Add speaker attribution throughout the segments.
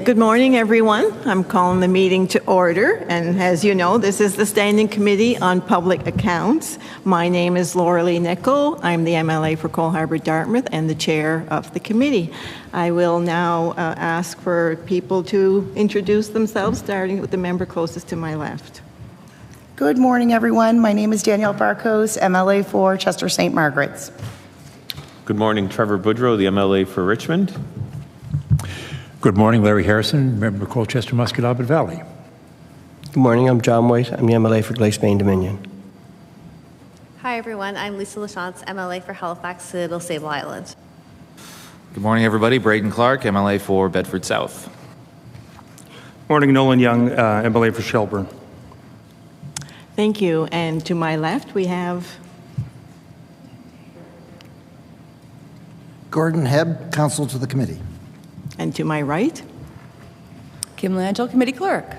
Speaker 1: Good morning, everyone. I'm calling the meeting to order, and as you know, this is the Standing Committee on Public Accounts. My name is Laura Lee Nichol. I'm the MLA for Cole Harbour Dartmouth and the chair of the committee. I will now ask for people to introduce themselves, starting with the member closest to my left.
Speaker 2: Good morning, everyone. My name is Danielle Barkos, MLA for Chester St. Margaret's.
Speaker 3: Good morning, Trevor Boudreau, the MLA for Richmond.
Speaker 4: Good morning, Larry Harrison, member of Colchester Musquodoboit Valley.
Speaker 5: Good morning, I'm John White. I'm the MLA for Glace-Main Dominion.
Speaker 6: Hi, everyone. I'm Lisa Lachance, MLA for Halifax, Citadel, Sable Island.
Speaker 7: Good morning, everybody. Braden Clark, MLA for Bedford South.
Speaker 8: Morning, Nolan Young, MLA for Shelburne.
Speaker 1: Thank you. And to my left, we have
Speaker 9: Gordon Hebb, counsel to the committee.
Speaker 1: And to my right?
Speaker 10: Kim Langell, committee clerk.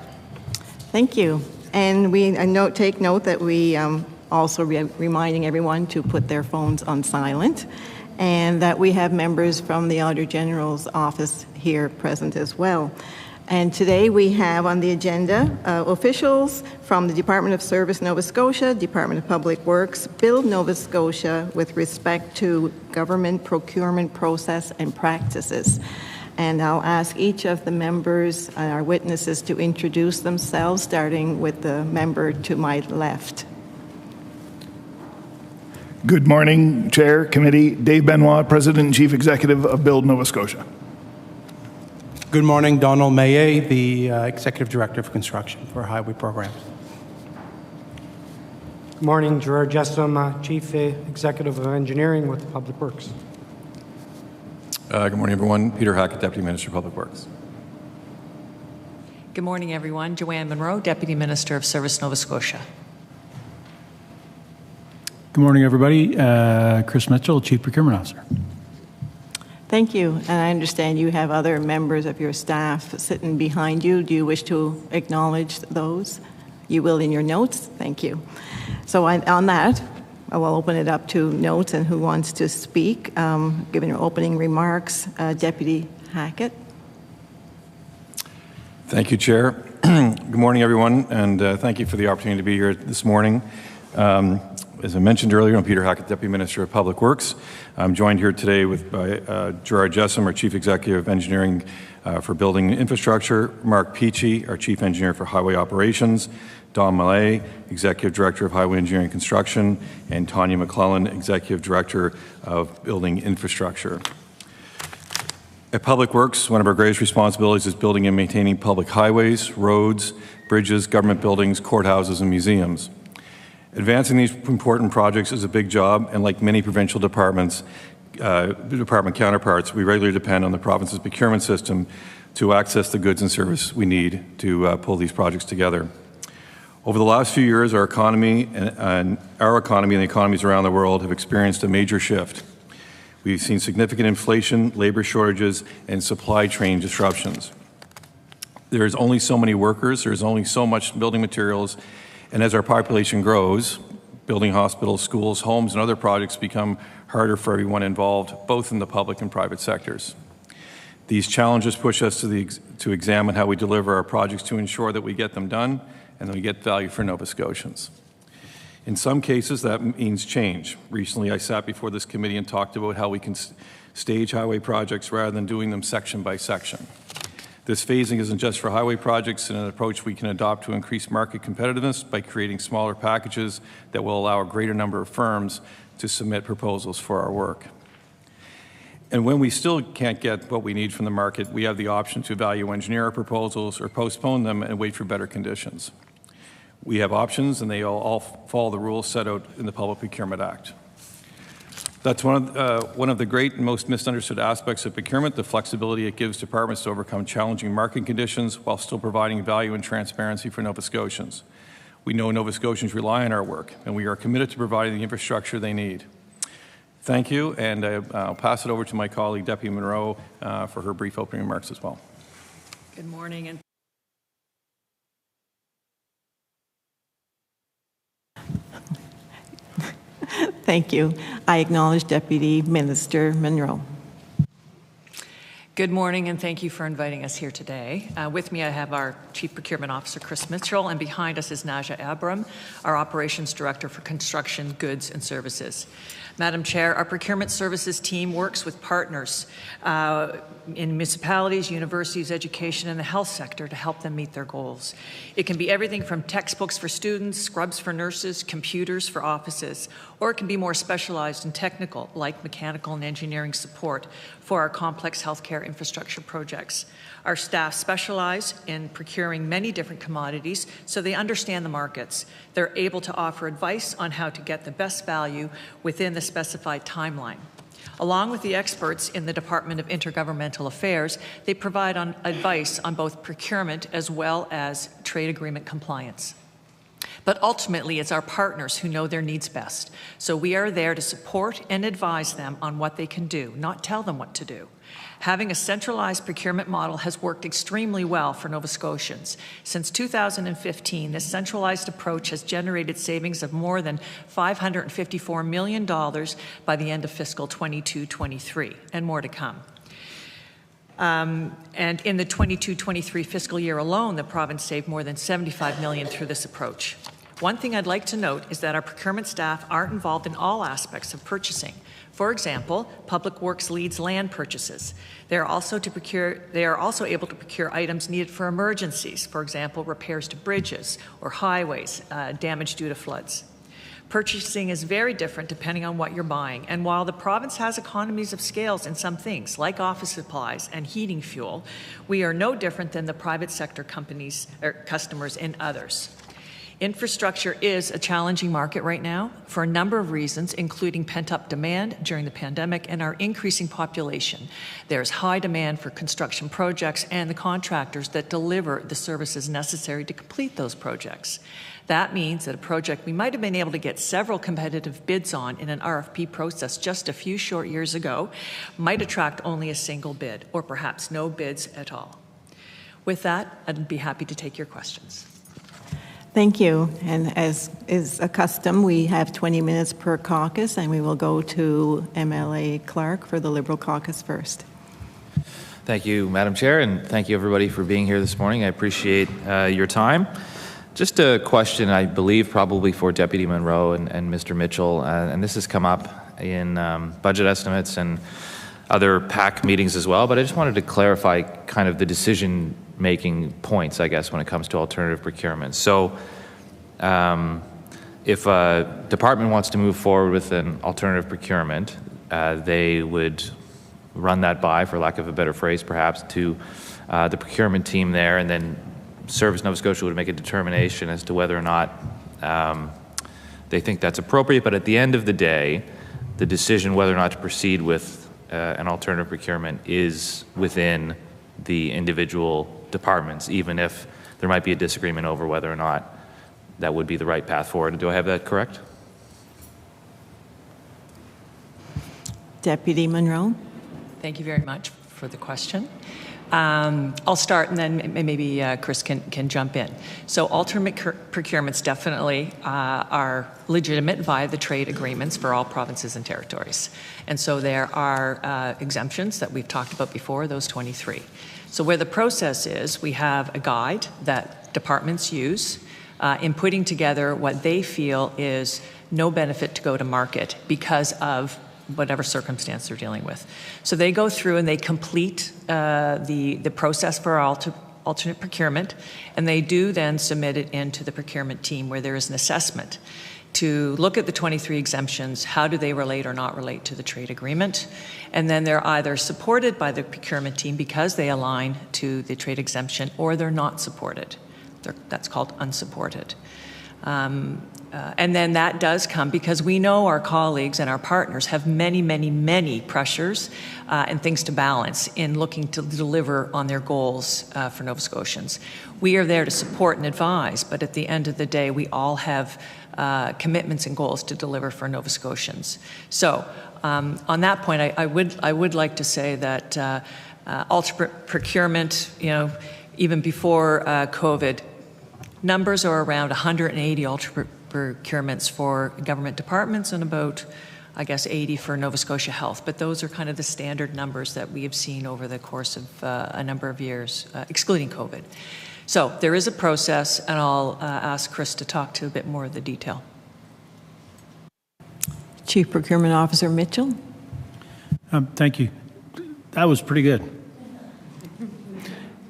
Speaker 1: Thank you. And we take note that we also reminding everyone to put their phones on silent, and that we have members from the Auditor General's office here present as well. And today we have on the agenda officials from the Department of Service Nova Scotia, Department of Public Works, Build Nova Scotia with respect to government procurement process and practices. And I'll ask each of the members, our witnesses, to introduce themselves, starting with the member to my left.
Speaker 11: Good morning, Chair, Committee. Dave Benoit, President and Chief Executive of Build Nova Scotia.
Speaker 8: Good morning, Donald Maillet, the Executive Director of Construction for Highway Programs.
Speaker 12: Good morning, Gerard, Jessome, Chief Executive of Engineering with Public Works.
Speaker 13: Good morning, everyone. Peter Hackett, Deputy Minister of Public Works.
Speaker 10: Good morning, everyone. Joanne Munro, Deputy Minister of Service Nova Scotia.
Speaker 14: Good morning, everybody. Chris Mitchell, Chief Procurement Officer.
Speaker 1: Thank you. And I understand you have other members of your staff sitting behind you. Do you wish to acknowledge those? You will in your notes. Thank you. So on that, I will open it up to notes and who wants to speak. Given your opening remarks, Deputy Hackett.
Speaker 13: Thank you, Chair. Good morning, everyone, and thank you for the opportunity to be here this morning. As I mentioned earlier, I'm Peter Hackett, Deputy Minister of Public Works. I'm joined here today by Gerard Jessome, our Chief Executive of Engineering for Building Infrastructure, Mark Peachey, our Chief Engineer for Highway Operations, Don Maillet, Executive Director of Highway Engineering and Construction, and Tonya McLellan, Executive Director of Building Infrastructure. At Public Works, one of our greatest responsibilities is building and maintaining public highways, roads, bridges, government buildings, courthouses, and museums. Advancing these important projects is a big job, and like many provincial departments, department counterparts, we regularly depend on the province's procurement system to access the goods and services we need to pull these projects together. Over the last few years, our economy and the economies around the world have experienced a major shift. We've seen significant inflation, labor shortages, and supply chain disruptions. There's only so many workers, there's only so much building materials, and as our population grows, building hospitals, schools, homes, and other projects become harder for everyone involved, both in the public and private sectors. These challenges push us to examine how we deliver our projects to ensure that we get them done and that we get value for Nova Scotians. In some cases, that means change. Recently, I sat before this committee and talked about how we can stage highway projects rather than doing them section by section. This phasing isn't just for highway projects, and an approach we can adopt to increase market competitiveness by creating smaller packages that will allow a greater number of firms to submit proposals for our work. And when we still can't get what we need from the market, we have the option to value engineer our proposals or postpone them and wait for better conditions. We have options, and they all follow the rules set out in the Public Procurement Act. That's one of the great and most misunderstood aspects of procurement, the flexibility it gives departments to overcome challenging market conditions while still providing value and transparency for Nova Scotians. We know Nova Scotians rely on our work, and we are committed to providing the infrastructure they need. Thank you, and I'll pass it over to my colleague, Deputy Munro, for her brief opening remarks as well.
Speaker 10: Good morning. And
Speaker 1: Thank you. I acknowledge Deputy Minister Munro.
Speaker 10: Good morning, and thank you for inviting us here today. With me, I have our Chief Procurement Officer, Chris Mitchell, and behind us is Naja Abram, our Operations Director for Construction, Goods, and Services. Madam Chair, our procurement services team works with partners in municipalities, universities, education, and the health sector to help them meet their goals. It can be everything from textbooks for students, scrubs for nurses, computers for offices, or it can be more specialized and technical, like mechanical and engineering support for our complex healthcare infrastructure projects. Our staff specialize in procuring many different commodities, so they understand the markets. They're able to offer advice on how to get the best value within the specified timeline. Along with the experts in the Department of Intergovernmental Affairs, they provide advice on both procurement as well as trade agreement compliance. But ultimately, it's our partners who know their needs best. So we are there to support and advise them on what they can do, not tell them what to do. Having a centralized procurement model has worked extremely well for Nova Scotians. Since 2015, this centralized approach has generated savings of more than $554 million by the end of fiscal 22-23, and more to come. And in the 22-23 fiscal year alone, the province saved more than $75 million through this approach. One thing I'd like to note is that our procurement staff aren't involved in all aspects of purchasing. For example, Public Works leads land purchases. They are also able to procure items needed for emergencies, for example, repairs to bridges or highways damaged due to floods. Purchasing is very different depending on what you're buying, and while the province has economies of scales in some things, like office supplies and heating fuel, we are no different than the private sector companies or customers in others. Infrastructure is a challenging market right now for a number of reasons, including pent-up demand during the pandemic and our increasing population. There's high demand for construction projects and the contractors that deliver the services necessary to complete those projects. That means that a project we might have been able to get several competitive bids on in an RFP process just a few short years ago might attract only a single bid, or perhaps no bids at all. With that, I'd be happy to take your questions.
Speaker 1: Thank you. And as is a custom, we have 20 minutes per caucus, and we will go to MLA Clark for the Liberal caucus first.
Speaker 7: Thank you, Madam Chair, and thank you, everybody, for being here this morning. I appreciate your time. Just a question, I believe, probably for Deputy Munro and Mr. Mitchell, and this has come up in budget estimates and other PAC meetings as well, but I just wanted to clarify kind of the decision-making points, I guess, when it comes to alternative procurement. So if a department wants to move forward with an alternative procurement, they would run that by, for lack of a better phrase perhaps, to the procurement team there, and then Service Nova Scotia would make a determination as to whether or not they think that's appropriate. But at the end of the day, the decision whether or not to proceed with an alternative procurement is within the individual departments, even if there might be a disagreement over whether or not that would be the right path forward. Do I have that correct?
Speaker 1: Deputy Munro.
Speaker 10: Thank you very much for the question. I'll start, and then maybe Chris can jump in. So alternate procurements definitely are legitimate via the trade agreements for all provinces and territories. And so there are exemptions that we've talked about before, those 23. So where the process is, we have a guide that departments use in putting together what they feel is no benefit to go to market because of whatever circumstance they're dealing with. So they go through and they complete the process for alternate procurement, and they do then submit it into the procurement team where there is an assessment to look at the 23 exemptions, how do they relate or not relate to the trade agreement, and then they're either supported by the procurement team because they align to the trade exemption, or they're not supported. That's called unsupported. And then that does come because we know our colleagues and our partners have many, many, many pressures and things to balance in looking to deliver on their goals for Nova Scotians. We are there to support and advise, but at the end of the day, we all have commitments and goals to deliver for Nova Scotians. So on that point, I would like to say that alternate procurement, even before COVID, numbers are around 180 alternate procurements for government departments and about I guess 80 for Nova Scotia Health. But those are kind of the standard numbers that we have seen over the course of a number of years, excluding COVID. So there is a process, and I'll ask Chris to talk to a bit more of the detail.
Speaker 1: Chief Procurement Officer Mitchell.
Speaker 14: Thank you. That was pretty good.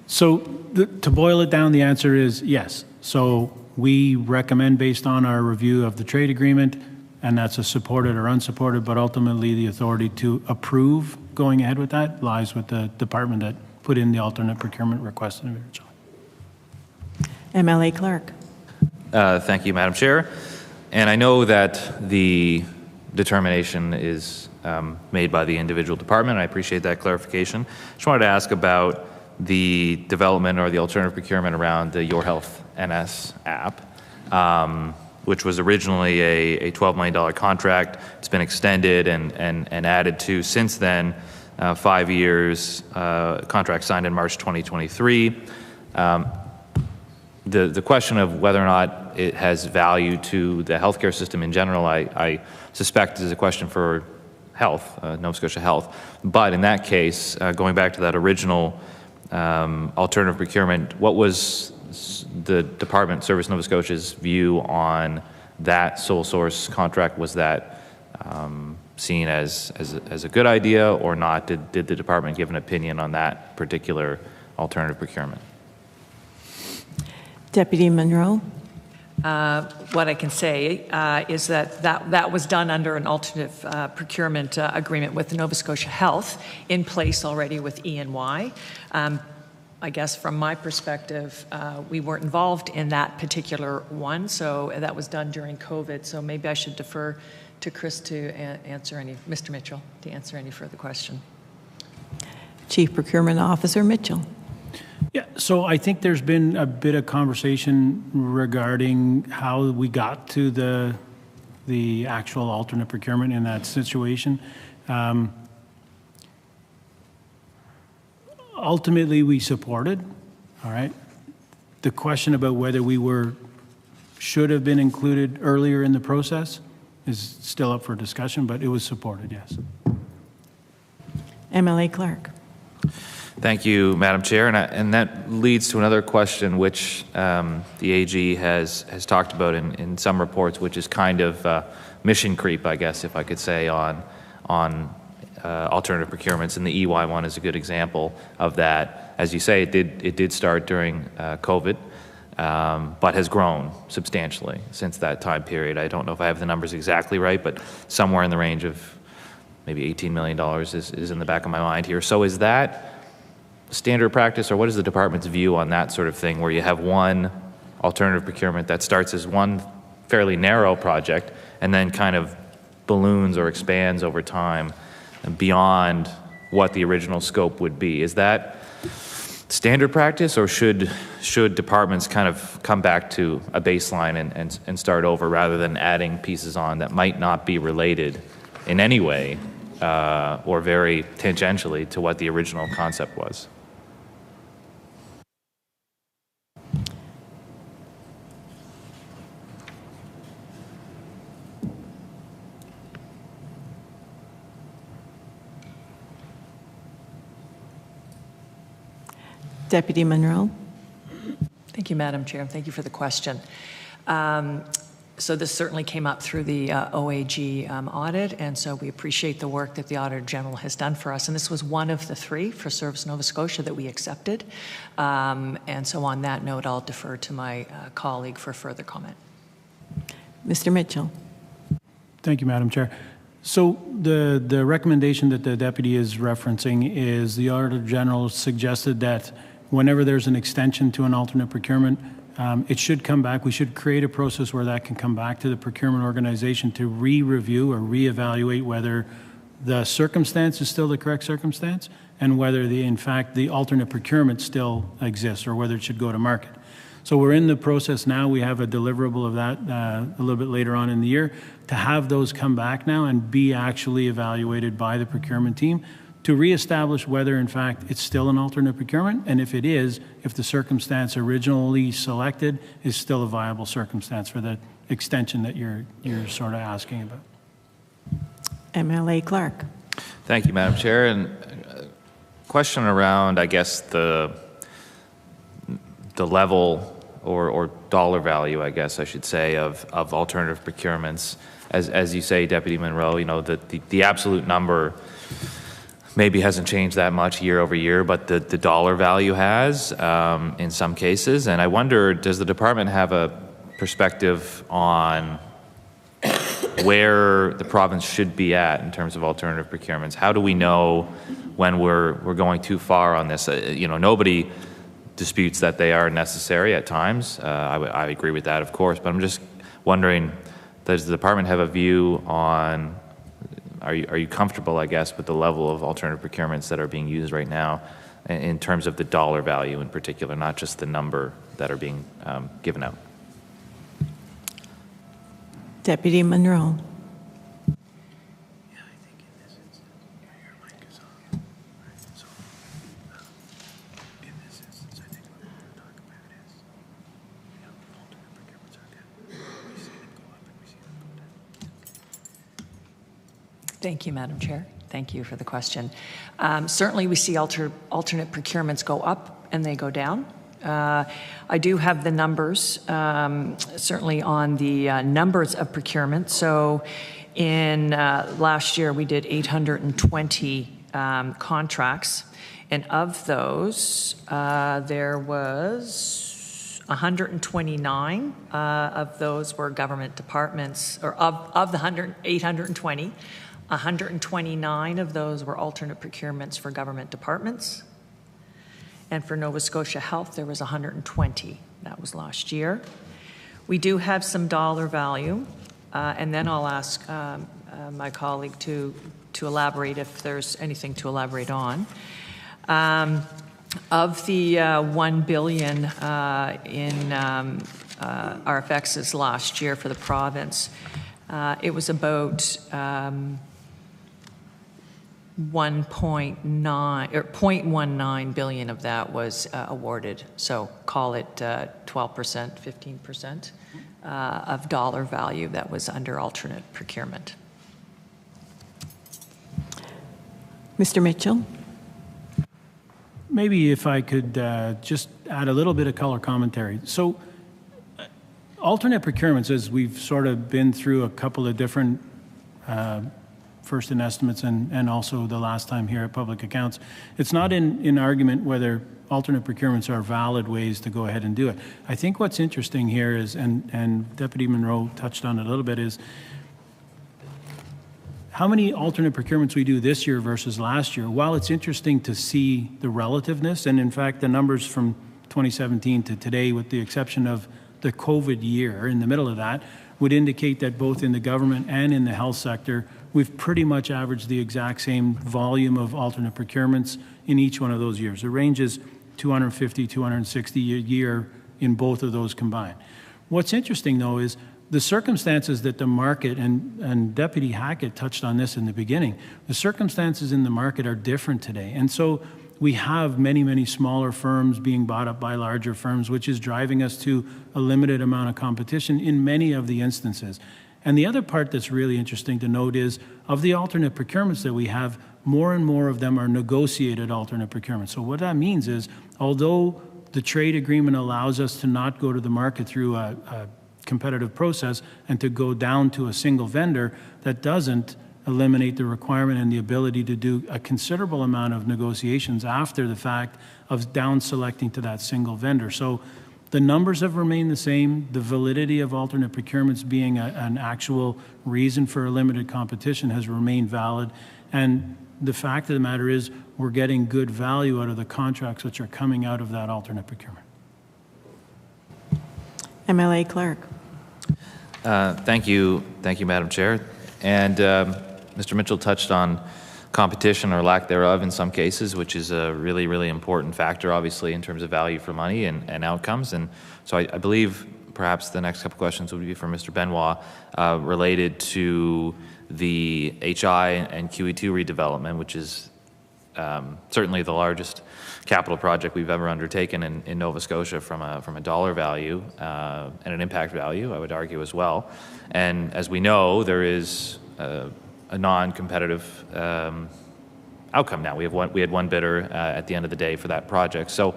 Speaker 14: So to boil it down, the answer is yes. So we recommend, based on our review of the trade agreement, and that's a supported or unsupported, but ultimately the authority to approve going ahead with that lies with the department that put in the alternate procurement request originally.
Speaker 1: MLA Clark.
Speaker 7: Thank you, Madam Chair. And I know that the determination is made by the individual department. I appreciate that clarification. Just wanted to ask about the development or the alternative procurement around the Your Health NS app, which was originally a $12 million contract. It's been extended and added to since then, 5 years, contract signed in March 2023. The question of whether or not it has value to the healthcare system in general, I suspect is a question for health, Nova Scotia Health. But in that case, going back to that original alternative procurement, what was the Department Service Nova Scotia's view on that sole source contract? Was that seen as a good idea or not? Did the department give an opinion on that particular alternative procurement?
Speaker 1: Deputy Munro.
Speaker 10: What I can say is that was done under an alternative procurement agreement with Nova Scotia Health in place already with E&Y. I guess from my perspective, we weren't involved in that particular one, so that was done during COVID. So maybe I should defer to Chris to answer Mr. Mitchell, to answer any further question.
Speaker 1: Chief Procurement Officer Mitchell.
Speaker 14: Yeah, so I think there's been a bit of conversation regarding how we got to the actual alternate procurement in that situation. Ultimately, we supported, all right? The question about whether we should have been included earlier in the process is still up for discussion, but it was supported, yes.
Speaker 1: MLA Clark.
Speaker 7: Thank you, Madam Chair. And that leads to another question which the AG has talked about in some reports, which is kind of mission creep, I guess, if I could say, on alternative procurements. And the EY one is a good example of that. As you say, it did start during COVID, but has grown substantially since that time period. I don't know if I have the numbers exactly right, but somewhere in the range of maybe $18 million is in the back of my mind here. So is that standard practice, or what is the department's view on that sort of thing, where you have one alternative procurement that starts as one fairly narrow project and then kind of balloons or expands over time beyond what the original scope would be? Is that standard practice, or should departments kind of come back to a baseline and start over rather than adding pieces on that might not be related in any way or very tangentially to what the original concept was?
Speaker 1: Deputy Munro.
Speaker 10: Thank you, Madam Chair. Thank you for the question. So this certainly came up through the OAG audit, and so we appreciate the work that the Auditor General has done for us. And this was one of the three for Service Nova Scotia that we accepted. And so on that note, I'll defer to my colleague for further comment.
Speaker 1: Mr. Mitchell.
Speaker 14: Thank you, Madam Chair. So the recommendation that the deputy is referencing is the Auditor General suggested that whenever there's an extension to an alternate procurement, it should come back. We should create a process where that can come back to the procurement organization to re-review or re-evaluate whether the circumstance is still the correct circumstance and whether in fact the alternate procurement still exists or whether it should go to market. So we're in the process now. We have a deliverable of that a little bit later on in the year to have those come back now and be actually evaluated by the procurement team to reestablish whether in fact it's still an alternate procurement, and if it is, if the circumstance originally selected is still a viable circumstance for the extension that you're sort of asking about.
Speaker 1: MLA Clark.
Speaker 7: Thank you, Madam Chair. And question around, I guess, the level or dollar value, I guess I should say, of alternative procurements. As you say, Deputy Munro, you know, the absolute number maybe hasn't changed that much year over year, but the dollar value has in some cases. And I wonder, does the department have a perspective on where the province should be at in terms of alternative procurements? How do we know when we're going too far on this? You know, nobody disputes that they are necessary at times. I agree with that, of course, but I'm just wondering, does the department have a view on, are you comfortable, I guess, with the level of alternative procurements that are being used right now in terms of the dollar value in particular, not just the number that are being given out?
Speaker 1: Deputy Munro.
Speaker 10: Thank you, Madam Chair. Thank you for the question. Certainly, we see alternate procurements go up and they go down. I do have the numbers, certainly on the numbers of procurement. So in last year, we did 820 contracts. And of those, there was 129 of those were government departments, or of the 820, 129 of those were alternate procurements for government departments. And for Nova Scotia Health, there was 120. That was last year. We do have some dollar value, and then I'll ask my colleague to elaborate if there's anything to elaborate on. Of the $1 billion in RFXs last year for the province, it was about 0.19 billion of that was awarded. So call it 12%, 15% of dollar value that was under alternate procurement.
Speaker 1: Mr. Mitchell.
Speaker 14: Maybe if I could just add a little bit of color commentary. So alternate procurements, as we've sort of been through a couple of different first in estimates and also the last time here at Public Accounts, it's not in argument whether alternate procurements are valid ways to go ahead and do it. I think what's interesting here is, and Deputy Munro touched on it a little bit, is how many alternate procurements we do this year versus last year. While it's interesting to see the relativeness, and in fact the numbers from 2017 to today, with the exception of the COVID year in the middle of that, would indicate that both in the government and in the health sector, we've pretty much averaged the exact same volume of alternate procurements in each one of those years. It ranges 250, 260 a year in both of those combined. What's interesting, though, is the circumstances that the market, and Deputy Hackett touched on this in the beginning, the circumstances in the market are different today. And so we have many, many smaller firms being bought up by larger firms, which is driving us to a limited amount of competition in many of the instances. And the other part that's really interesting to note is, of the alternate procurements that we have, more and more of them are negotiated alternate procurements. So what that means is, although the trade agreement allows us to not go to the market through a competitive process and to go down to a single vendor, that doesn't eliminate the requirement and the ability to do a considerable amount of negotiations after the fact of down selecting to that single vendor. So the numbers have remained the same. The validity of alternate procurements being an actual reason for a limited competition has remained valid. And the fact of the matter is, we're getting good value out of the contracts which are coming out of that alternate procurement.
Speaker 1: MLA Clark.
Speaker 7: Thank you, Madam Chair. And Mr. Mitchell touched on competition or lack thereof in some cases, which is a really, really important factor, obviously, in terms of value for money and outcomes. And so I believe perhaps the next couple questions would be for Mr. Benoit related to the HI and QE2 redevelopment, which is certainly the largest capital project we've ever undertaken in Nova Scotia from a dollar value and an impact value, I would argue as well. And as we know, there is a non-competitive outcome now. We had one bidder at the end of the day for that project. So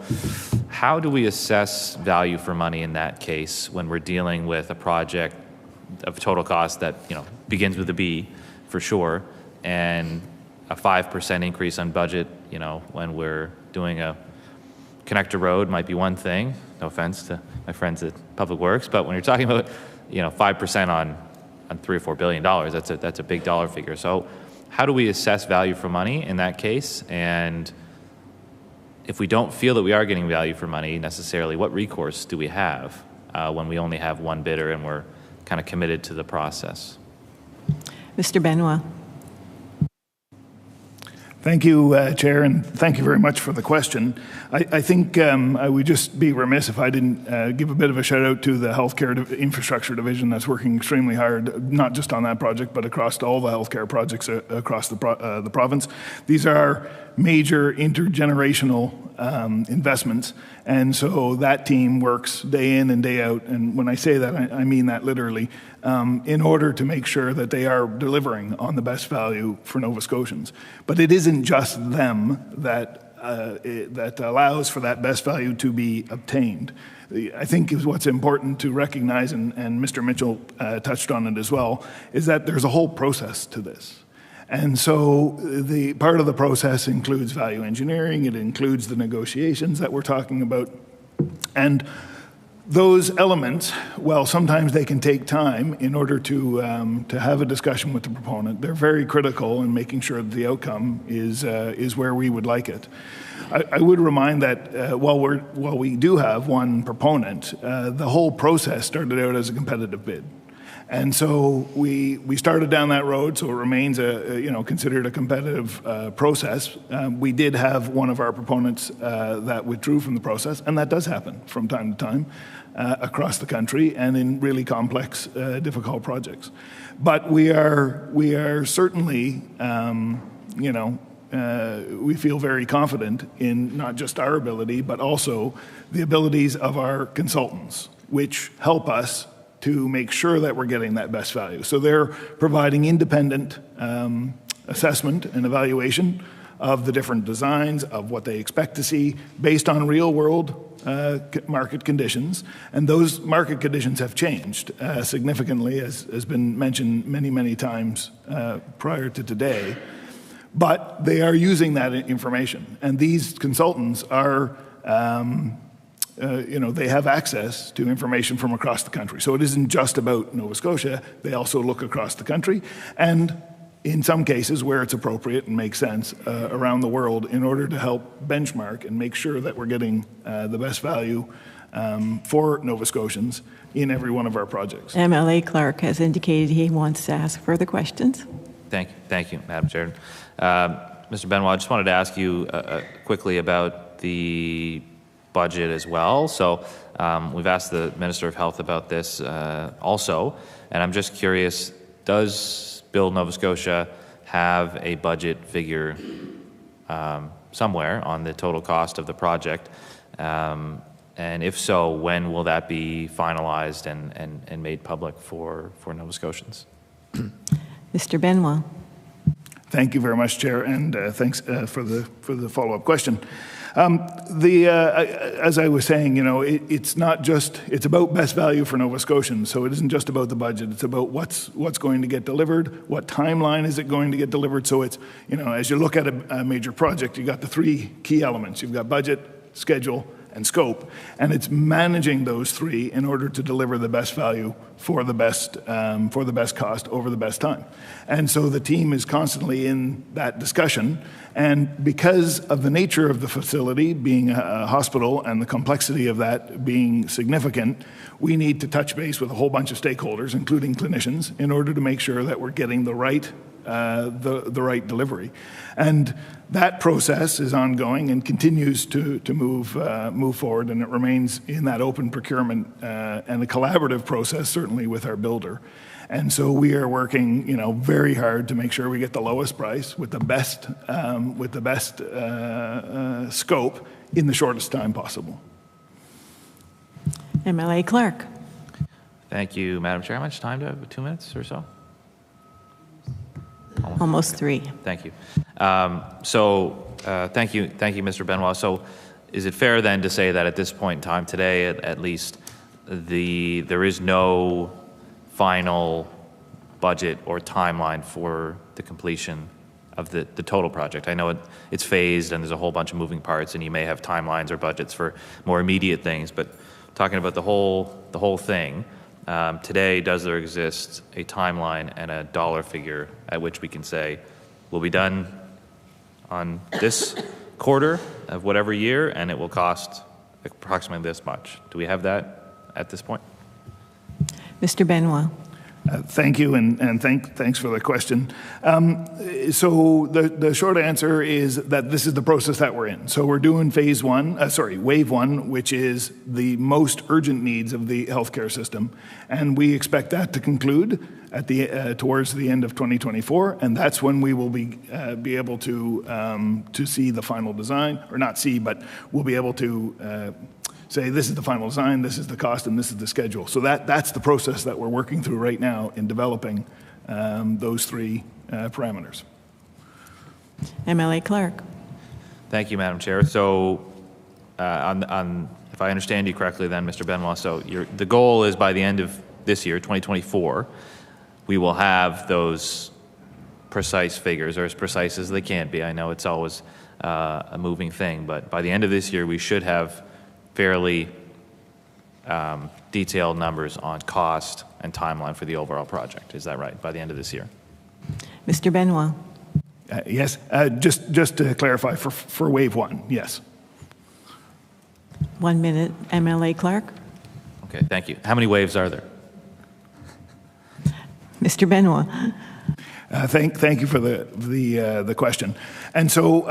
Speaker 7: how do we assess value for money in that case when we're dealing with a project of total cost that, you know, begins with a B for sure, and a 5% increase on budget, you know, when we're doing a connector road might be one thing. No offense to my friends at Public Works, but when you're talking about, you know, 5% on $3 or $4 billion, that's a big dollar figure. So how do we assess value for money in that case? And if we don't feel that we are getting value for money necessarily, what recourse do we have when we only have one bidder and we're kind of committed to the process?
Speaker 1: Mr. Benoit.
Speaker 11: Thank you, Chair, and thank you very much for the question. I think I would just be remiss if I didn't give a bit of a shout out to the Healthcare Infrastructure Division that's working extremely hard, not just on that project, but across all the healthcare projects across the province. These are major intergenerational investments, and so that team works day in and day out, and when I say that, I mean that literally, in order to make sure that they are delivering on the best value for Nova Scotians. But it isn't just them that allows for that best value to be obtained. I think is what's important to recognize, and Mr. Mitchell touched on it as well, is that there's a whole process to this. And so the part of the process includes value engineering, it includes the negotiations that we're talking about. And those elements, well, sometimes they can take time in order to have a discussion with the proponent. They're very critical in making sure that the outcome is where we would like it. I would remind that while we do have one proponent, the whole process started out as a competitive bid. And so we started down that road, so it remains considered a competitive process. We did have one of our proponents that withdrew from the process, and that does happen from time to time across the country and in really complex, difficult projects. But we are certainly, we feel very confident in not just our ability, but also the abilities of our consultants, which help us to make sure that we're getting that best value. So they're providing independent assessment and evaluation of the different designs, of what they expect to see based on real world market conditions. And those market conditions have changed significantly, as has been mentioned many, many times prior to today. But they are using that information. And these consultants are they have access to information from across the country. So it isn't just about Nova Scotia. They also look across the country and in some cases where it's appropriate and makes sense around the world in order to help benchmark and make sure that we're getting the best value for Nova Scotians in every one of our projects.
Speaker 1: MLA Clark has indicated he wants to ask further questions.
Speaker 7: Thank you, Madam Chair. Mr. Benoit, I just wanted to ask you quickly about the budget as well. So we've asked the Minister of Health about this also, and I'm just curious, does Build Nova Scotia have a budget figure somewhere on the total cost of the project? And if so, when will that be finalized and made public for Nova Scotians?
Speaker 1: Mr. Benoit.
Speaker 11: Thank you very much, Chair, and thanks for the follow-up question. As I was saying, it's not just, it's about best value for Nova Scotians. So it isn't just about the budget. It's about what's going to get delivered, what timeline is it going to get delivered. So it's, as you look at a major project, you got the three key elements. You've got budget, schedule, and scope. And it's managing those three in order to deliver the best value for the best cost over the best time. And so the team is constantly in that discussion. And because of the nature of the facility being a hospital and the complexity of that being significant, we need to touch base with a whole bunch of stakeholders, including clinicians, in order to make sure that we're getting the right delivery. And that process is ongoing and continues to move forward, and it remains in that open procurement and a collaborative process, certainly with our builder. And so we are working, very hard to make sure we get the lowest price with the best scope in the shortest time possible.
Speaker 1: MLA Clark.
Speaker 7: Thank you, Madam Chair. How much time do I have? 2 minutes or so?
Speaker 1: Almost 3.
Speaker 7: Thank you. Thank you, Mr. Benoit. So is it fair then to say that at this point in time, today at least, there is no final budget or timeline for the completion of the total project? I know it's phased and there's a whole bunch of moving parts, and you may have timelines or budgets for more immediate things, but talking about the whole thing, today, does there exist a timeline and a dollar figure at which we can say we'll be done on this quarter of whatever year and it will cost approximately this much? Do we have that at this point?
Speaker 1: Mr. Benoit.
Speaker 11: Thank you, and thanks for the question. So the short answer is that this is the process that we're in. So we're doing wave one, which is the most urgent needs of the healthcare system, and we expect that to conclude at towards the end of 2024, and that's when we will be able to see the final design, or not see, but we'll be able to say this is the final design, this is the cost, and this is the schedule. So that's the process that we're working through right now in developing those 3 parameters.
Speaker 1: MLA Clark.
Speaker 7: Thank you, Madam Chair. So if I understand you correctly then, Mr. Benoit, so the goal is by the end of this year, 2024, we will have those precise figures, or as precise as they can be. I know it's always a moving thing, but by the end of this year, we should have fairly detailed numbers on cost and timeline for the overall project. Is that right, by the end of this year?
Speaker 1: Mr. Benoit.
Speaker 11: Yes, just to clarify, for wave one, yes.
Speaker 1: 1 minute, MLA Clark.
Speaker 7: Okay, thank you. How many waves are there?
Speaker 1: Mr. Benoit.
Speaker 11: Thank you for the question. And so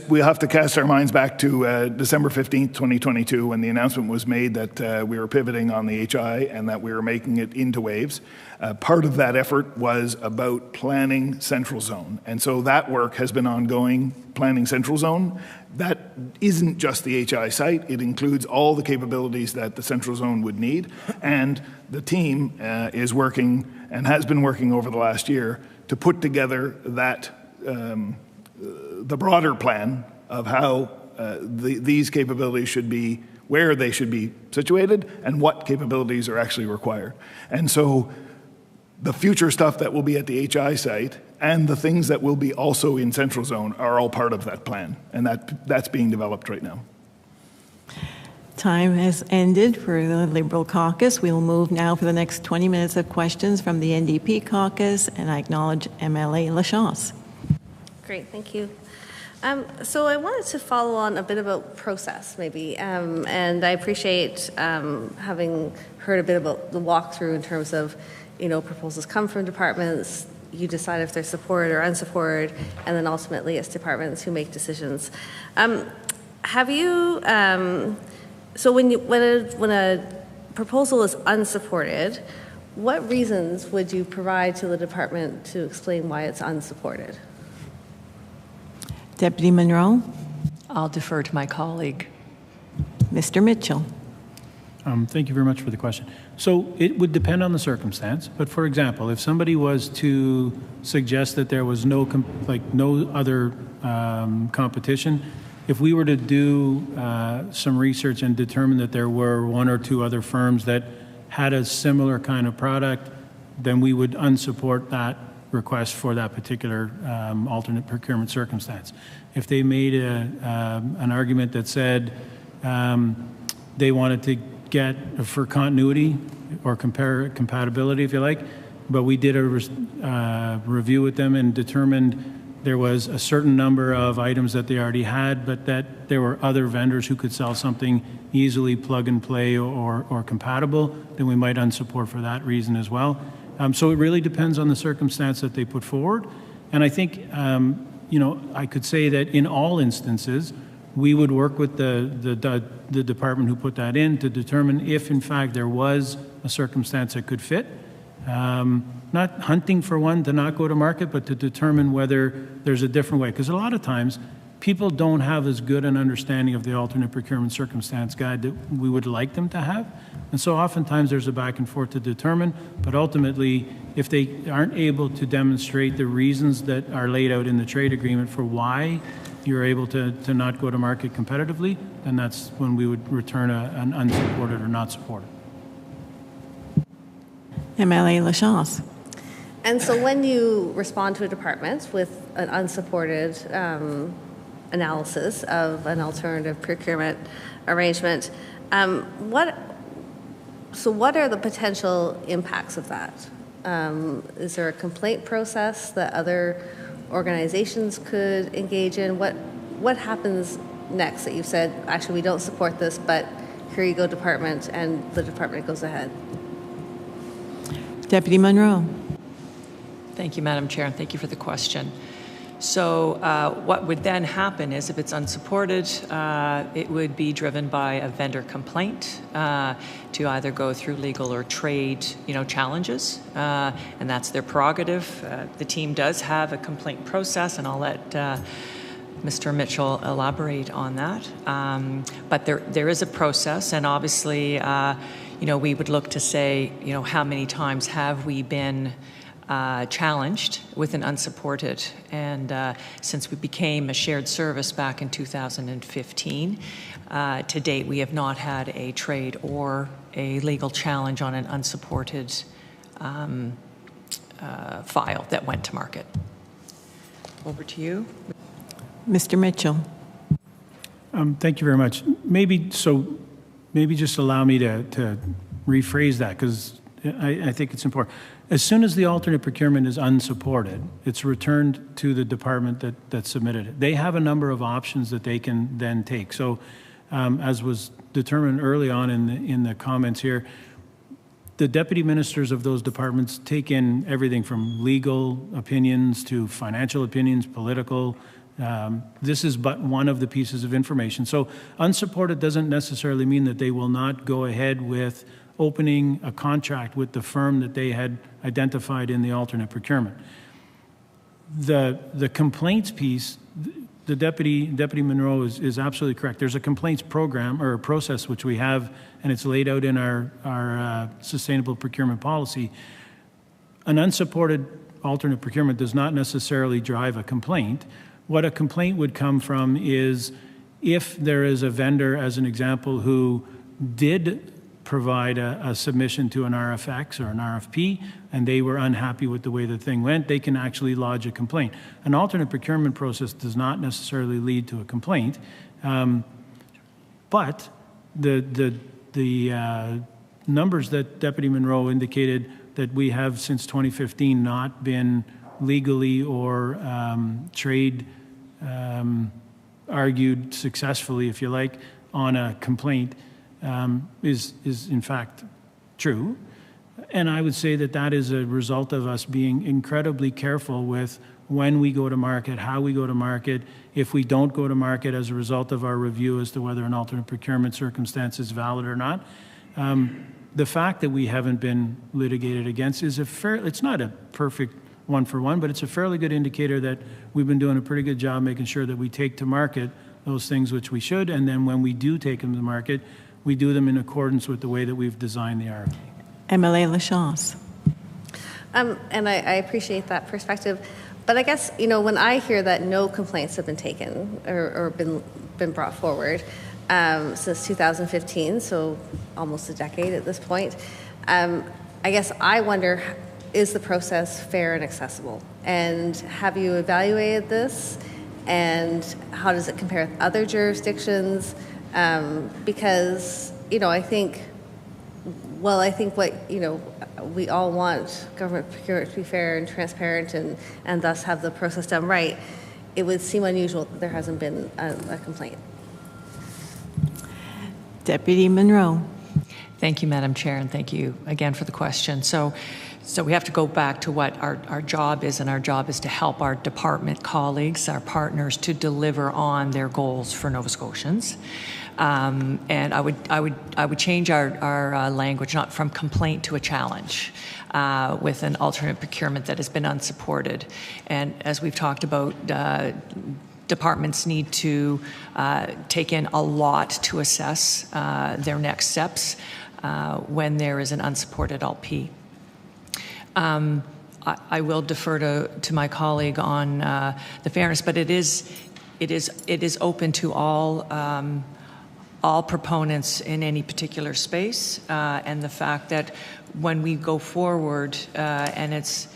Speaker 11: we'll have to cast our minds back to December 15th, 2022, when the announcement was made that we were pivoting on the HI and that we were making it into waves. Part of that effort was about planning Central Zone. And so that work has been ongoing, planning Central Zone. That isn't just the HI site. It includes all the capabilities that the Central Zone would need. And the team is working and has been working over the last year to put together that the broader plan of how these capabilities should be, where they should be situated, and what capabilities are actually required. And so the future stuff that will be at the HI site and the things that will be also in Central Zone are all part of that plan, and that's being developed right now.
Speaker 1: Time has ended for the Liberal Caucus. We will move now for the next 20 minutes of questions from the NDP Caucus, and I acknowledge MLA Lachance.
Speaker 6: Great, thank you. So I wanted to follow on a bit about process, maybe, and I appreciate having heard a bit about the walkthrough in terms of, proposals come from departments, you decide if they're supported or unsupported, and then ultimately it's departments who make decisions. Have you? So when a proposal is unsupported, what reasons would you provide to the department to explain why it's unsupported?
Speaker 1: Deputy Munro.
Speaker 10: I'll defer to my colleague.
Speaker 1: Mr. Mitchell.
Speaker 14: Thank you very much for the question. So it would depend on the circumstance, but for example, if somebody was to suggest that there was no other competition, if we were to do some research and determine that there were 1 or 2 other firms that had a similar kind of product, then we would unsupport that request for that particular alternate procurement circumstance. If they made an argument that said they wanted to get for continuity or compatibility, if you like, but we did a review with them and determined there was a certain number of items that they already had, but that there were other vendors who could sell something easily plug and play or compatible, then we might unsupport for that reason as well. So it really depends on the circumstance that they put forward. And I think, I could say that in all instances, we would work with the department who put that in to determine if, in fact, there was a circumstance that could fit. Not hunting for one to not go to market, but to determine whether there's a different way. Because a lot of times, people don't have as good an understanding of the alternate procurement circumstance guide that we would like them to have. And so oftentimes there's a back and forth to determine, but ultimately, if they aren't able to demonstrate the reasons that are laid out in the trade agreement for why you're able to not go to market competitively, then that's when we would return an unsupported or not supported.
Speaker 1: MLA Lachance.
Speaker 6: And so when you respond to a department with an unsupported analysis of an alternative procurement arrangement, what are the potential impacts of that? Is there a complaint process that other organizations could engage in? What happens next that you've said, actually, we don't support this, but here you go, department, and the department goes ahead?
Speaker 1: Deputy Munro.
Speaker 10: Thank you, Madam Chair, and thank you for the question. So what would then happen is, if it's unsupported, it would be driven by a vendor complaint to either go through legal or trade, challenges, and that's their prerogative. The team does have a complaint process, and I'll let Mr. Mitchell elaborate on that. But there is a process, and obviously, we would look to say, how many times have we been challenged with an unsupported, and since we became a shared service back in 2015, to date we have not had a trade or a legal challenge on an unsupported file that went to market. Over to you.
Speaker 1: Mr. Mitchell.
Speaker 14: Thank you very much. Maybe just allow me to rephrase that, because I think it's important. As soon as the alternate procurement is unsupported, it's returned to the department that submitted it. They have a number of options that they can then take. So as was determined early on in the comments here, the deputy ministers of those departments take in everything from legal opinions to financial opinions, political. This is but one of the pieces of information. So unsupported doesn't necessarily mean that they will not go ahead with opening a contract with the firm that they had identified in the alternate procurement. The complaints piece, the Deputy Munro is absolutely correct. There's a complaints program or a process which we have, and it's laid out in our sustainable procurement policy. An unsupported alternate procurement does not necessarily drive a complaint. What a complaint would come from is if there is a vendor, as an example, who did provide a submission to an RFX or an RFP, and they were unhappy with the way the thing went, they can actually lodge a complaint. An alternate procurement process does not necessarily lead to a complaint, but the numbers that Deputy Munro indicated that we have since 2015 not been legally or trade argued successfully, if you like, on a complaint, is in fact true. And I would say that is a result of us being incredibly careful with when we go to market, how we go to market, if we don't go to market as a result of our review as to whether an alternate procurement circumstance is valid or not. The fact that we haven't been litigated against is it's not a perfect one-for-one, but it's a fairly good indicator that we've been doing a pretty good job making sure that we take to market those things which we should, and then when we do take them to market, we do them in accordance with the way that we've designed the RFP.
Speaker 1: MLA Lachance.
Speaker 6: And I appreciate that perspective. But I guess, when I hear that no complaints have been taken or been brought forward since 2015, so almost a decade at this point, I guess I wonder, is the process fair and accessible? And have you evaluated this? And how does it compare with other jurisdictions? Because, I think what, we all want government procurement to be fair and transparent and thus have the process done right. It would seem unusual that there hasn't been a complaint.
Speaker 1: Deputy Munro.
Speaker 10: Thank you, Madam Chair, and thank you again for the question. So we have to go back to what our job is, and our job is to help our department colleagues, our partners, to deliver on their goals for Nova Scotians. And I would change our language, not from complaint to a challenge, with an alternate procurement that has been unsupported. And as we've talked about, departments need to take in a lot to assess their next steps when there is an unsupported LP. I will defer to my colleague on the fairness, but it is open to all proponents in any particular space, and the fact that when we go forward and it's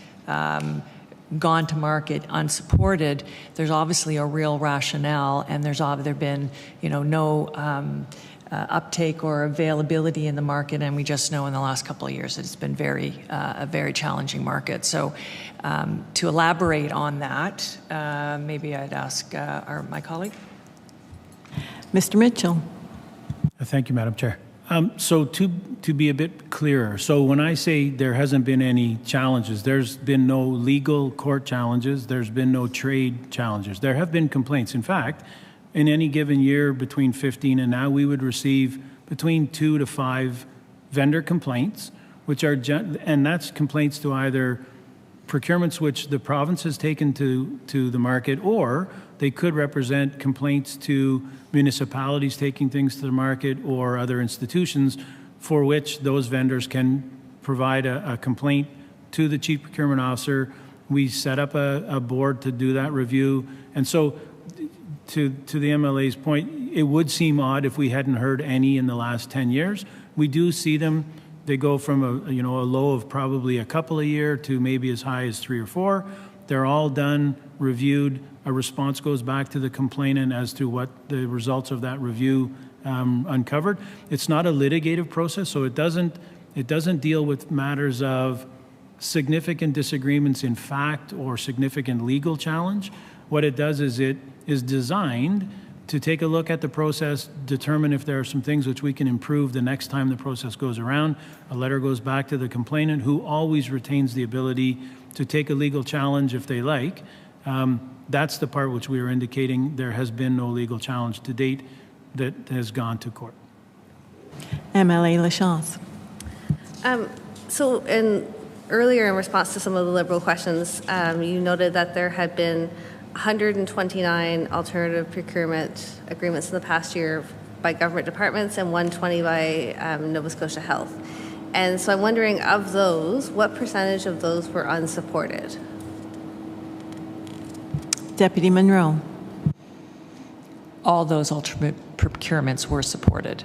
Speaker 10: gone to market unsupported, there's obviously a real rationale, and there's been no uptake or availability in the market, and we just know in the last couple of years that it's been a very challenging market. So to elaborate on that, maybe I'd ask my colleague.
Speaker 1: Mr. Mitchell.
Speaker 14: Thank you, Madam Chair. So to be a bit clearer, so when I say there hasn't been any challenges, there's been no legal court challenges, there's been no trade challenges. There have been complaints. In fact, in any given year between 15 and now, we would receive between 2 to 5 vendor complaints, which are, and that's complaints to either procurements which the province has taken to the market, or they could represent complaints to municipalities taking things to the market or other institutions for which those vendors can provide a complaint to the Chief Procurement Officer. We set up a board to do that review. And so to the MLA's point, it would seem odd if we hadn't heard any in the last 10 years. We do see them. They go from a low of probably a couple a year to maybe as high as 3 or 4. They're all done, reviewed. A response goes back to the complainant as to what the results of that review uncovered. It's not a litigative process, so it doesn't deal with matters of significant disagreements in fact or significant legal challenge. What it does is it is designed to take a look at the process, determine if there are some things which we can improve the next time the process goes around. A letter goes back to the complainant, who always retains the ability to take a legal challenge if they like. That's the part which we are indicating there has been no legal challenge to date that has gone to court.
Speaker 1: MLA Lachance.
Speaker 6: So earlier in response to some of the Liberal questions, you noted that there had been 129 alternative procurement agreements in the past year by government departments and 120 by Nova Scotia Health. And so I'm wondering, of those, what percentage of those were unsupported?
Speaker 1: Deputy Munro.
Speaker 10: All those alternate procurements were supported.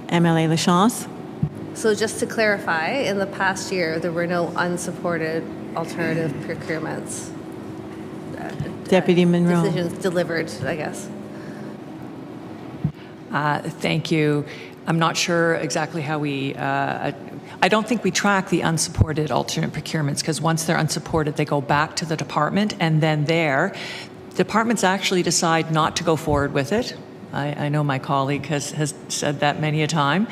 Speaker 1: MLA Lachance.
Speaker 6: So just to clarify, in the past year, there were no unsupported alternative procurements.
Speaker 1: Deputy Munro.
Speaker 6: Decisions delivered, I guess.
Speaker 10: Thank you. I'm not sure exactly how we, I don't think we track the unsupported alternate procurements, because once they're unsupported, they go back to the department, and then departments actually decide not to go forward with it. I know my colleague has said that many a time.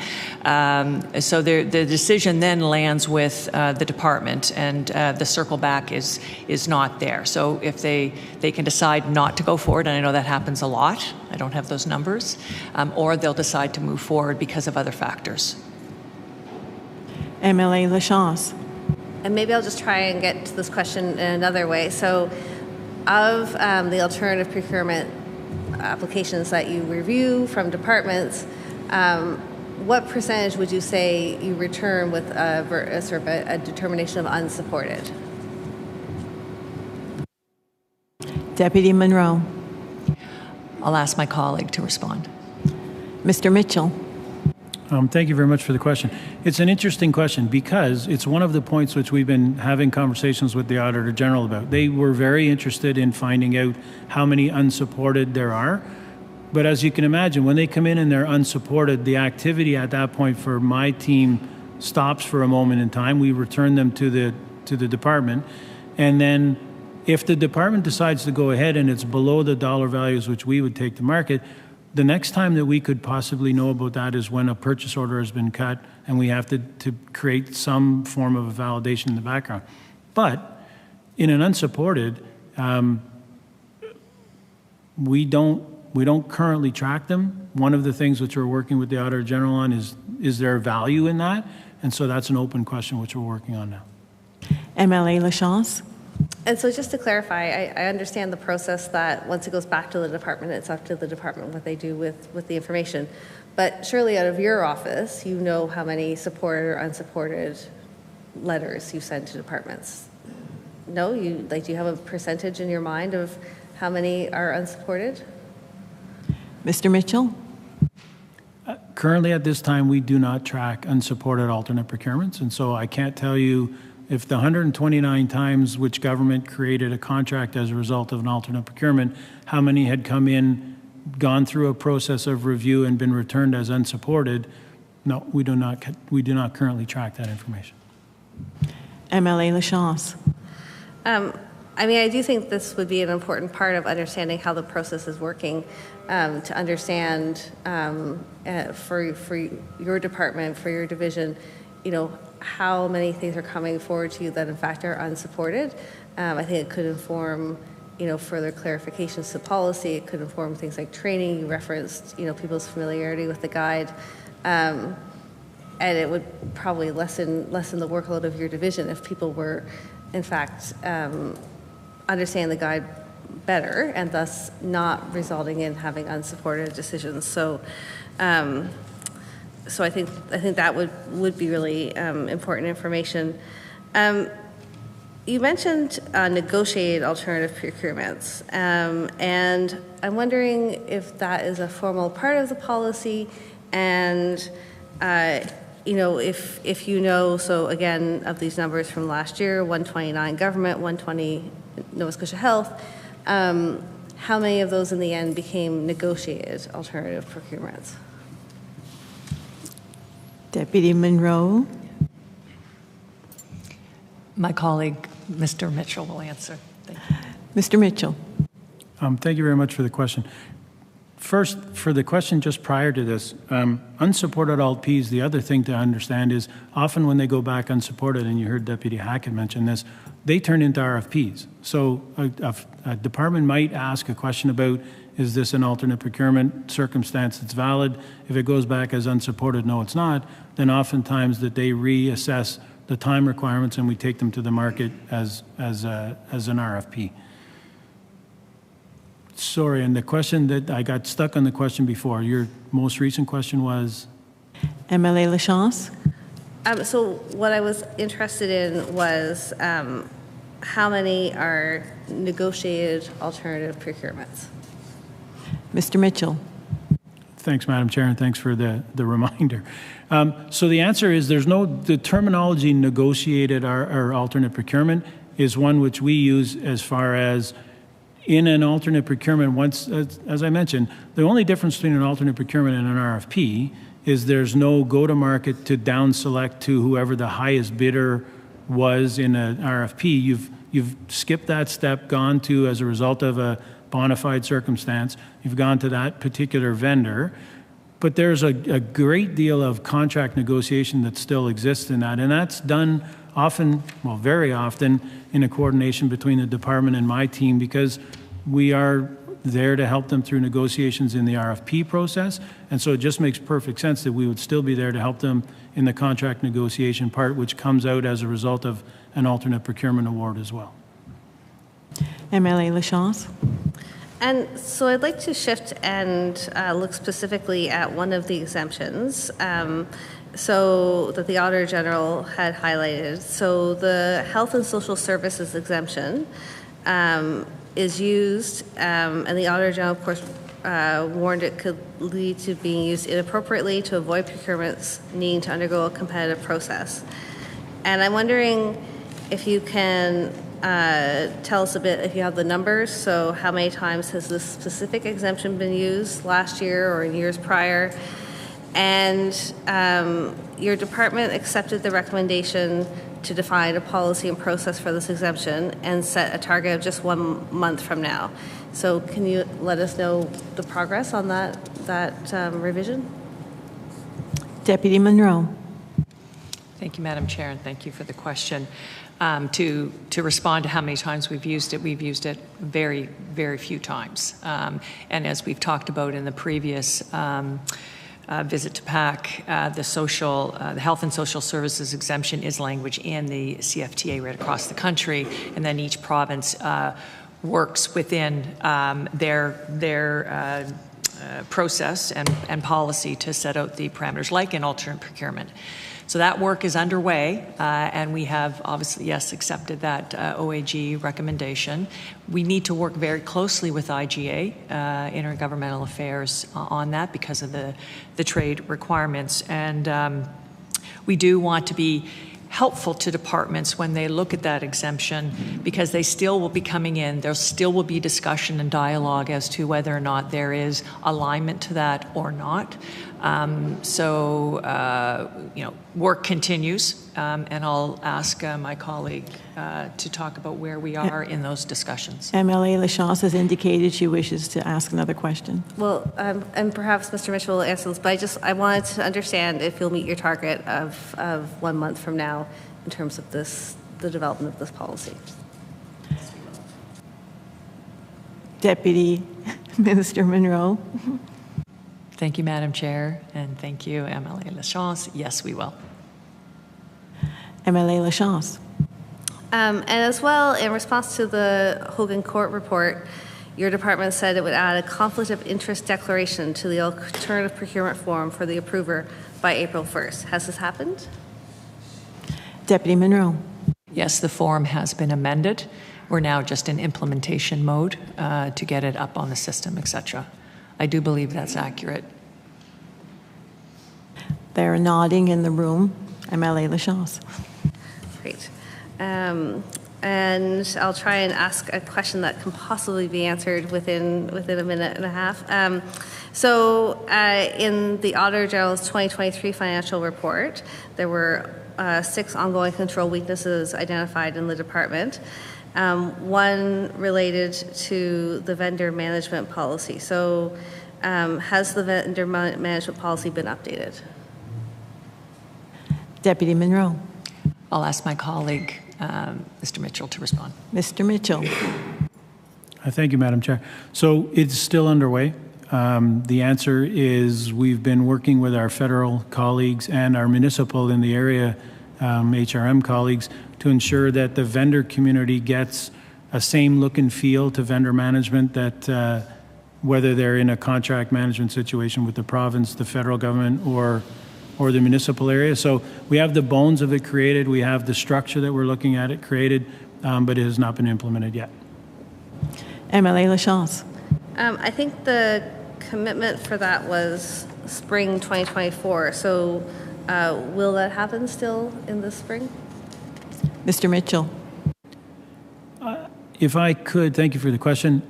Speaker 10: So the decision then lands with the department, and the circle back is not there. So if they can decide not to go forward, and I know that happens a lot, I don't have those numbers, or they'll decide to move forward because of other factors.
Speaker 1: MLA Lachance.
Speaker 6: And maybe I'll just try and get to this question in another way. So of the alternative procurement applications that you review from departments, what percentage would you say you return with a determination of unsupported?
Speaker 1: Deputy Munro.
Speaker 10: I'll ask my colleague to respond.
Speaker 1: Mr. Mitchell.
Speaker 14: Thank you very much for the question. It's an interesting question because it's one of the points which we've been having conversations with the Auditor General about. They were very interested in finding out how many unsupported there are. But as you can imagine, when they come in and they're unsupported, the activity at that point for my team stops for a moment in time. We return them to the department. And then if the department decides to go ahead and it's below the dollar values which we would take to market, the next time that we could possibly know about that is when a purchase order has been cut and we have to create some form of a validation in the background. But in an unsupported, we don't currently track them. One of the things which we're working with the Auditor General on is there value in that? And so that's an open question which we're working on now.
Speaker 1: MLA Lachance.
Speaker 6: And so just to clarify, I understand the process that once it goes back to the department, it's up to the department what they do with the information. But surely out of your office, you know how many supported or unsupported letters you send to departments. No? Do you have a percentage in your mind of how many are unsupported?
Speaker 1: Mr. Mitchell?
Speaker 14: Currently, at this time, we do not track unsupported alternate procurements, and so I can't tell you if the 129 times which government created a contract as a result of an alternate procurement, how many had come in, gone through a process of review and been returned as unsupported. No, we do not currently track that information.
Speaker 1: MLA Lachance.
Speaker 6: I mean, I do think this would be an important part of understanding how the process is working, to understand for your department, for your division, how many things are coming forward to you that in fact are unsupported. I think it could inform, further clarifications to policy. It could inform things like training. You referenced, people's familiarity with the guide. And it would probably lessen the workload of your division if people were, in fact, understand the guide better and thus not resulting in having unsupported decisions. So I think that would be really important information. You mentioned negotiated alternative procurements, and I'm wondering if that is a formal part of the policy, and if so again, of these numbers from last year, 129 government, 120 Nova Scotia Health, how many of those in the end became negotiated alternative procurements?
Speaker 1: Deputy Munro.
Speaker 10: My colleague, Mr. Mitchell, will answer. Thank you.
Speaker 1: Mr. Mitchell.
Speaker 14: Thank you very much for the question. First, for the question just prior to this, unsupported Alt-Ps, the other thing to understand is often when they go back unsupported, and you heard Deputy Hackett mention this, they turn into RFPs. So a department might ask a question about, is this an alternate procurement circumstance that's valid? If it goes back as unsupported, no, it's not, then oftentimes that they reassess the time requirements and we take them to the market as an RFP. Sorry, and the question that I got stuck on the question before, your most recent question was?
Speaker 1: MLA Lachance.
Speaker 6: So what I was interested in was how many are negotiated alternative procurements?
Speaker 1: Mr. Mitchell.
Speaker 14: Thanks, Madam Chair, and thanks for the reminder. So the answer is the terminology negotiated or alternate procurement is one which we use as far as in an alternate procurement. Once, as I mentioned, the only difference between an alternate procurement and an RFP is there's no go-to-market to down-select to whoever the highest bidder was in an RFP. You've skipped that step, gone to, as a result of a bona fide circumstance, you've gone to that particular vendor. But there's a great deal of contract negotiation that still exists in that, and that's done often, well, very often, in a coordination between the department and my team, because we are there to help them through negotiations in the RFP process, and so it just makes perfect sense that we would still be there to help them in the contract negotiation part, which comes out as a result of an alternate procurement award as well.
Speaker 1: MLA Lachance.
Speaker 6: And so I'd like to shift and look specifically at one of the exemptions so that the Auditor General had highlighted. So the Health and Social Services exemption is used, and the Auditor General, of course, warned it could lead to being used inappropriately to avoid procurements needing to undergo a competitive process. And I'm wondering if you can tell us a bit, if you have the numbers, so how many times has this specific exemption been used last year or in years prior? And your department accepted the recommendation to define a policy and process for this exemption and set a target of just 1 month from now. So can you let us know the progress on that revision?
Speaker 1: Deputy Munro.
Speaker 10: Thank you, Madam Chair, and thank you for the question. To respond to how many times we've used it very, very few times. And as we've talked about in the previous visit to PAC, the health and social services exemption is language in the CFTA right across the country, and then each province works within their process and policy to set out the parameters, like in alternate procurement. So that work is underway, and we have obviously, yes, accepted that OAG recommendation. We need to work very closely with IGA, Intergovernmental Affairs, on that because of the trade requirements. And we do want to be helpful to departments when they look at that exemption, because they still will be coming in. There still will be discussion and dialogue as to whether or not there is alignment to that or not. Work continues, and I'll ask my colleague to talk about where we are in those discussions.
Speaker 1: MLA Lachance has indicated she wishes to ask another question.
Speaker 6: Well, and perhaps Mr. Mitchell will answer this, but I wanted to understand if you'll meet your target of 1 month from now in terms of the development of this policy.
Speaker 1: Deputy Minister Munro.
Speaker 10: Thank you, Madam Chair, and thank you, MLA Lachance. Yes, we will.
Speaker 1: MLA Lachance.
Speaker 6: And as well, in response to the Hogan Court report, your department said it would add a conflict of interest declaration to the alternative procurement form for the approver by April 1st. Has this happened?
Speaker 1: Deputy Munro.
Speaker 10: Yes, the form has been amended. We're now just in implementation mode to get it up on the system, etc. I do believe that's accurate.
Speaker 1: They're nodding in the room. MLA Lachance. Great.
Speaker 6: And I'll try and ask a question that can possibly be answered within a minute and a half. In the Auditor General's 2023 financial report, there were 6 ongoing control weaknesses identified in the department. One related to the vendor management policy. So has the vendor management policy been updated?
Speaker 1: Deputy Munro.
Speaker 10: I'll ask my colleague, Mr. Mitchell, to respond.
Speaker 1: Mr. Mitchell.
Speaker 14: Thank you, Madam Chair. So it's still underway. The answer is we've been working with our federal colleagues and our municipal in the area HRM colleagues to ensure that the vendor community gets a same look and feel to vendor management, that whether they're in a contract management situation with the province, the federal government, or the municipal area. So we have the bones of it created. We have the structure that we're looking at it created, but it has not been implemented yet.
Speaker 1: MLA Lachance.
Speaker 6: I think the commitment for that was spring 2024. So will that happen still in the spring?
Speaker 1: Mr. Mitchell.
Speaker 14: If I could, thank you for the question.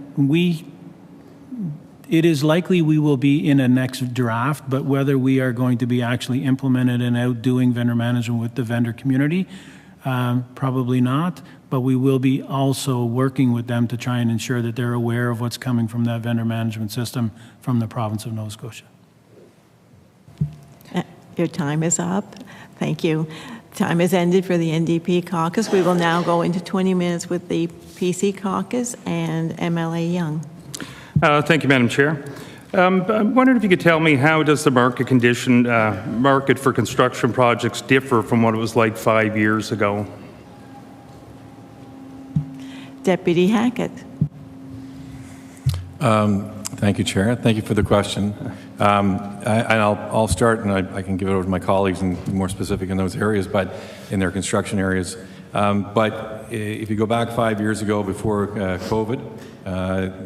Speaker 14: It is likely we will be in a next draft, but whether we are going to be actually implemented and out doing vendor management with the vendor community, probably not. But we will be also working with them to try and ensure that they're aware of what's coming from that vendor management system from the province of Nova Scotia.
Speaker 1: Your time is up. Thank you. Time has ended for the NDP Caucus. We will now go into 20 minutes with the PC Caucus and MLA Young.
Speaker 15: Thank you, Madam Chair. I'm wondering if you could tell me, how does the market for construction projects differ from what it was like 5 years ago?
Speaker 1: Deputy Hackett.
Speaker 13: Thank you, Chair. Thank you for the question. I'll start, and I can give it over to my colleagues and be more specific in those areas, but in their construction areas. But if you go back 5 years ago, before COVID,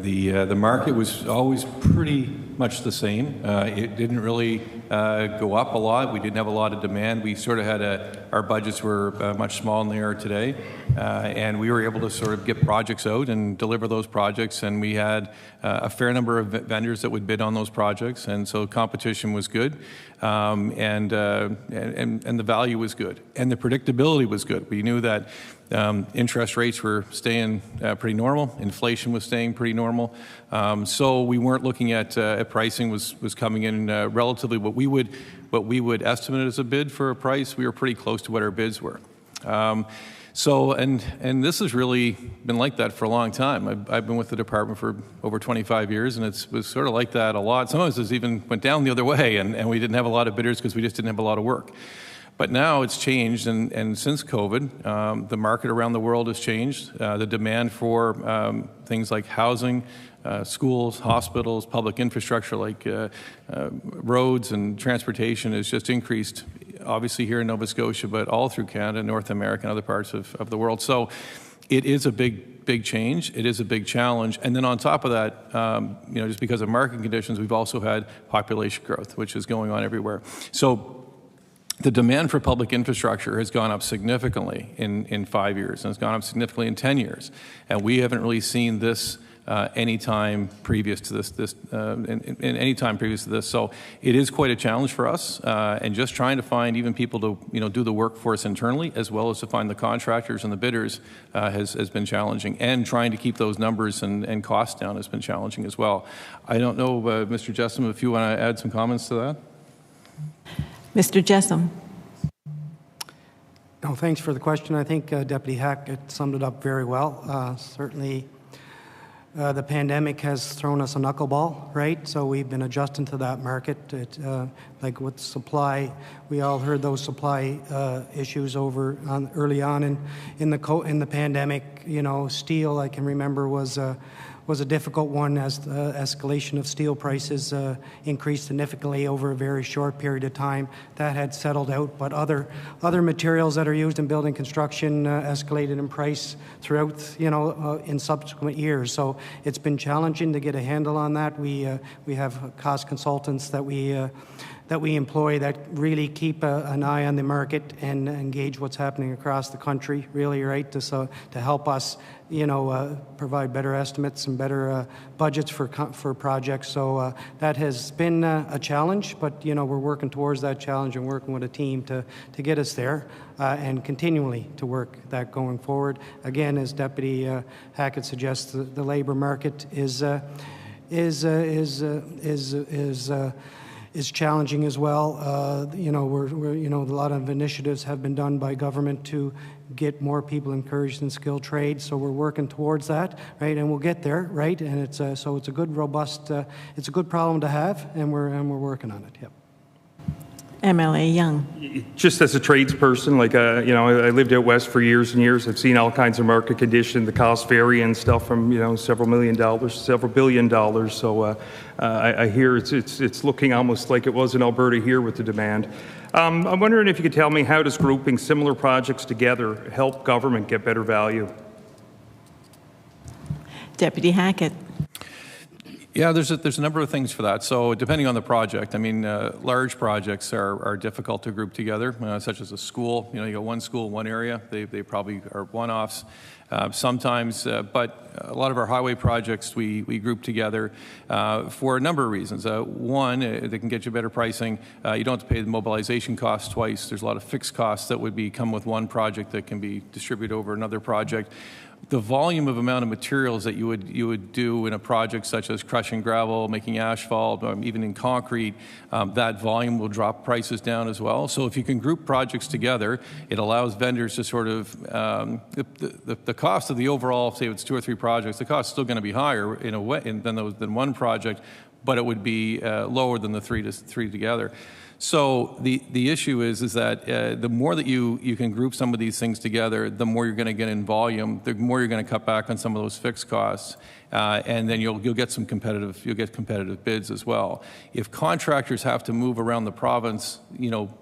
Speaker 13: the market was always pretty much the same. It didn't really go up a lot. We didn't have a lot of demand. We sort of had our budgets were much smaller than they are today, and we were able to sort of get projects out and deliver those projects. And we had a fair number of vendors that would bid on those projects, and so competition was good, and the value was good, and the predictability was good. We knew that interest rates were staying pretty normal, inflation was staying pretty normal, so we weren't looking at pricing was coming in relatively what we would estimate as a bid for a price. We were pretty close to what our bids were. So, and this has really been like that for a long time. I've been with the department for over 25 years, and it was sort of like that a lot. Sometimes it even went down the other way, and we didn't have a lot of bidders because we just didn't have a lot of work. But now it's changed, and since COVID, the market around the world has changed. The demand for things like housing, schools, hospitals, public infrastructure like roads and transportation has just increased, obviously here in Nova Scotia, but all through Canada, North America, and other parts of the world. So it is a big change. It is a big challenge. And then on top of that, just because of market conditions, we've also had population growth, which is going on everywhere. So the demand for public infrastructure has gone up significantly in 5 years, and it's gone up significantly in 10 years. And we haven't really seen this any time previous to this, in any time previous to this. So it is quite a challenge for us, and just trying to find even people to do the work for us internally, as well as to find the contractors and the bidders has been challenging. And trying to keep those numbers and costs down has been challenging as well. I don't know, Mr. Jessome, if you want to add some comments to that.
Speaker 1: Mr. Jessome.
Speaker 12: Oh, thanks for the question. I think Deputy Hackett summed it up very well. Certainly, the pandemic has thrown us a knuckleball, right? So we've been adjusting to that market. Like with supply, we all heard those supply issues early on in the pandemic. Steel, I can remember, was a difficult one as the escalation of steel prices increased significantly over a very short period of time. That had settled out, but other materials that are used in building construction escalated in price throughout, in subsequent years. So it's been challenging to get a handle on that. We have cost consultants that we employ that really keep an eye on the market and engage what's happening across the country, really, right, to help us, provide better estimates and better budgets for projects. So that has been a challenge, but, we're working towards that challenge and working with a team to get us there and continually to work that going forward. Again, as Deputy Hackett suggests, the labor market is challenging as well. A lot of initiatives have been done by government to get more people encouraged in skilled trades. So we're working towards that, right? And we'll get there, right? And it's a good, robust, it's a good problem to have, and we're working on it. Yep.
Speaker 1: MLA Young.
Speaker 15: Just as a tradesperson, I lived out west for years and years. I've seen all kinds of market conditions, the cost vary and stuff from, several $1 million to several $1 billion. So I hear it's looking almost like it was in Alberta here with the demand. I'm wondering if you could tell me, how does grouping similar projects together help government get better value?
Speaker 1: Deputy Hackett.
Speaker 13: Yeah, there's a number of things for that. So depending on the project, large projects are difficult to group together, such as a school. You got one school, one area. They probably are one-offs sometimes. But a lot of our highway projects we group together for a number of reasons. One, they can get you better pricing. You don't have to pay the mobilization costs twice. There's a lot of fixed costs that would come with one project that can be distributed over another project. The volume of amount of materials that you would do in a project such as crushing gravel, making asphalt, even in concrete, that volume will drop prices down as well. So if you can group projects together, it allows vendors to sort of, the cost of the overall, say it's 2 or 3 projects, the cost is still going to be higher in a way than one project, but it would be lower than the three together. So the issue is that the more that you can group some of these things together, the more you're going to get in volume, the more you're going to cut back on some of those fixed costs, and then you'll get competitive bids as well. If contractors have to move around the province,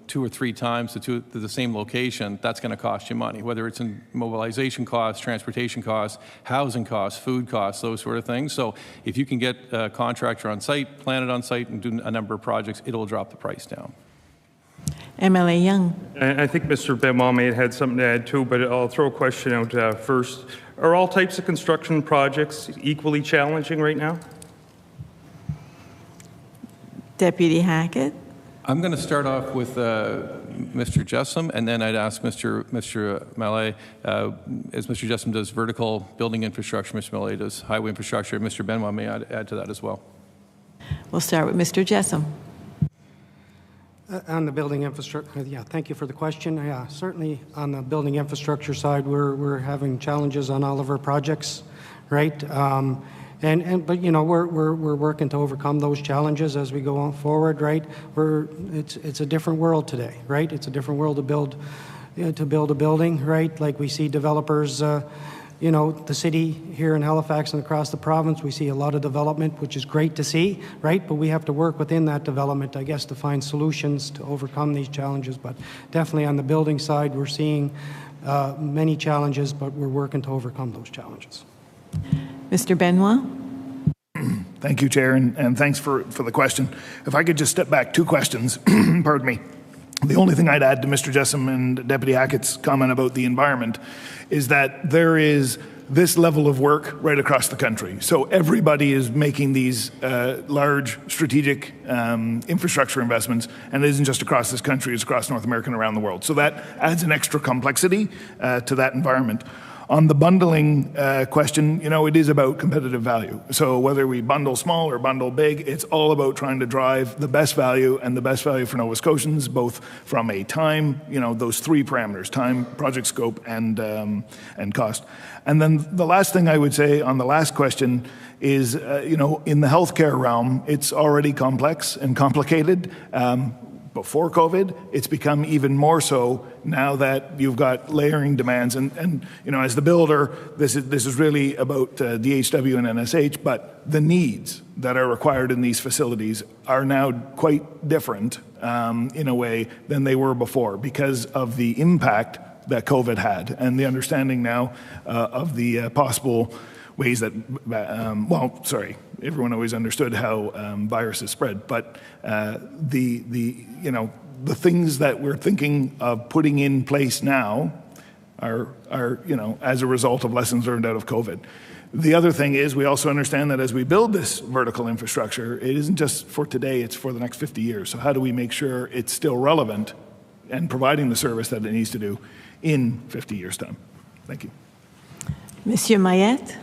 Speaker 13: 2 or 3 times to the same location, that's going to cost you money, whether it's in mobilization costs, transportation costs, housing costs, food costs, those sort of things. So if you can get a contractor on site, plan it on site, and do a number of projects, it'll drop the price down.
Speaker 1: MLA Young.
Speaker 15: I think Mr. Benoit may have had something to add too, but I'll throw a question out first. Are all types of construction projects equally challenging right now?
Speaker 1: Deputy Hackett.
Speaker 13: I'm going to start off with Mr. Jessome, and then I'd ask Mr. Maillet, as Mr. Jessome does vertical building infrastructure, Mr. Maillet does highway infrastructure, Mr. Benoit may add to that as well.
Speaker 1: We'll start with Mr. Jessome.
Speaker 12: On the building infrastructure, yeah, thank you for the question. Yeah, certainly on the building infrastructure side, we're having challenges on all of our projects, right? But you know, we're working to overcome those challenges as we go on forward, right? It's a different world today, right? It's a different world to build a building, right? Like we see developers. You know, the city here in Halifax and across the province, we see a lot of development, which is great to see, right? But we have to work within that development, I guess, to find solutions to overcome these challenges. But definitely on the building side, we're seeing many challenges, but we're working to overcome those challenges.
Speaker 1: Mr. Benoit?
Speaker 11: Thank you, Chair, and thanks for the question. If I could just step back, 2 questions, pardon me. The only thing I'd add to Mr. Jessome and Deputy Hackett's comment about the environment is that there is this level of work right across the country. So everybody is making these large strategic infrastructure investments, and it isn't just across this country, it's across North America and around the world. So that adds an extra complexity to that environment. On the bundling question, you know, it is about competitive value. So whether we bundle small or bundle big, it's all about trying to drive the best value and the best value for Nova Scotians, both from a time, you know, those 3 parameters, time, project scope, and cost. And then the last thing I would say on the last question is, you know, in the healthcare realm, it's already complex and complicated. Before COVID, it's become even more so now that you've got layering demands. And you know, as the builder, this is really about DHW and NSH, but the needs that are required in these facilities are now quite different in a way than they were before because of the impact that COVID had and the understanding now of the possible ways that, everyone always understood how viruses spread, but the things that we're thinking of putting in place now are you know, as a result of lessons learned out of COVID. The other thing is we also understand that as we build this vertical infrastructure, it isn't just for today, it's for the next 50 years. So how do we make sure it's still relevant and providing the service that it needs to do in 50 years' time? Thank you.
Speaker 1: Monsieur Maillet?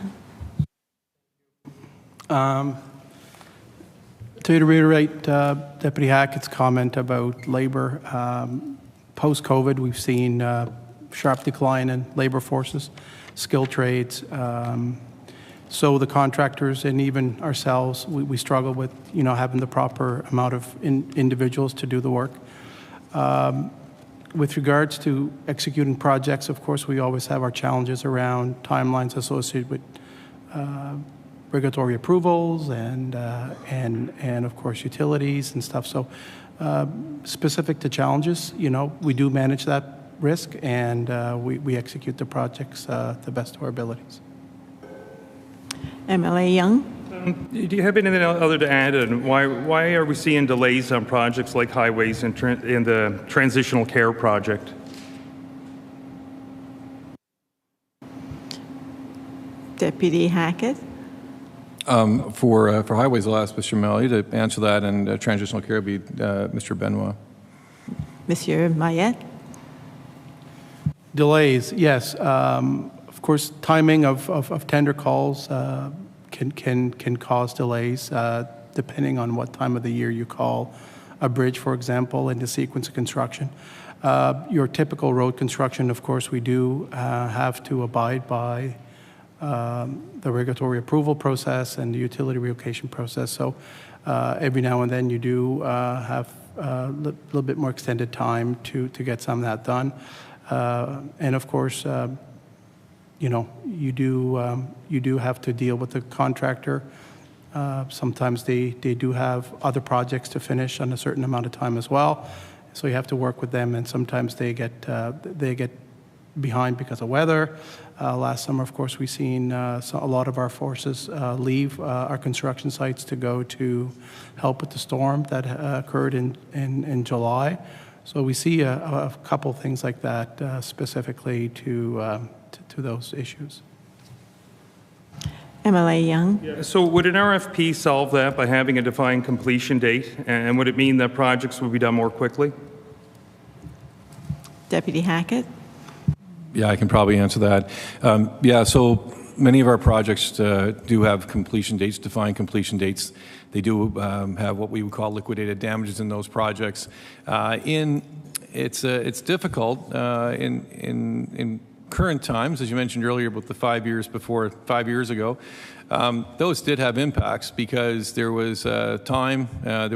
Speaker 8: To reiterate Deputy Hackett's comment about labor, post-COVID, we've seen sharp decline in labor forces, skilled trades. So the contractors and even ourselves, we struggle with, you know, having the proper amount of individuals to do the work. With regards to executing projects, of course, we always have our challenges around timelines associated with regulatory approvals and of course utilities and stuff. So specific to challenges, you know, we do manage that risk and we execute the projects to the best of our abilities.
Speaker 1: MLA Young?
Speaker 15: Do you have anything other to add? And why are we seeing delays on projects like highways and in the transitional care project?
Speaker 1: Deputy Hackett?
Speaker 13: For highways, I'll ask Mr. Maillet to answer that, and transitional care will be Mr. Benoit.
Speaker 1: Monsieur Maillet?
Speaker 8: Delays, yes. Of course, timing of tender calls can cause delays depending on what time of the year you call a bridge, for example, in the sequence of construction. Your typical road construction, of course, we do have to abide by the regulatory approval process and the utility relocation process. So every now and then you do have a little bit more extended time to get some of that done. And of course, you know, you do have to deal with the contractor. Sometimes they do have other projects to finish on a certain amount of time as well. So you have to work with them, and sometimes they get behind because of weather. Last summer, of course, we've seen a lot of our forces leave our construction sites to go to help with the storm that occurred in July. So we see a couple things like that specifically to those issues.
Speaker 1: MLA Young?
Speaker 15: Yeah, so would an RFP solve that by having a defined completion date? And would it mean that projects would be done more quickly?
Speaker 1: Deputy Hackett?
Speaker 13: Yeah, I can probably answer that. Yeah, so many of our projects do have completion dates, defined completion dates. They do have what we would call liquidated damages in those projects. It's difficult in current times, as you mentioned earlier, about the 5 years before, 5 years ago. Those did have impacts because there was there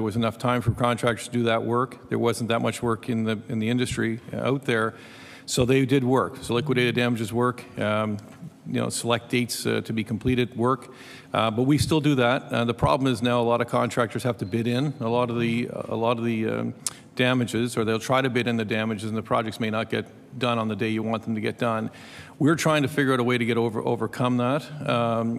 Speaker 13: was enough time for contractors to do that work. There wasn't that much work in the industry out there, so they did work. So liquidated damages work, select dates to be completed work, but we still do that. The problem is now a lot of contractors have to bid in a lot of the damages, or they'll try to bid in the damages, and the projects may not get done on the day you want them to get done. We're trying to figure out a way to overcome that.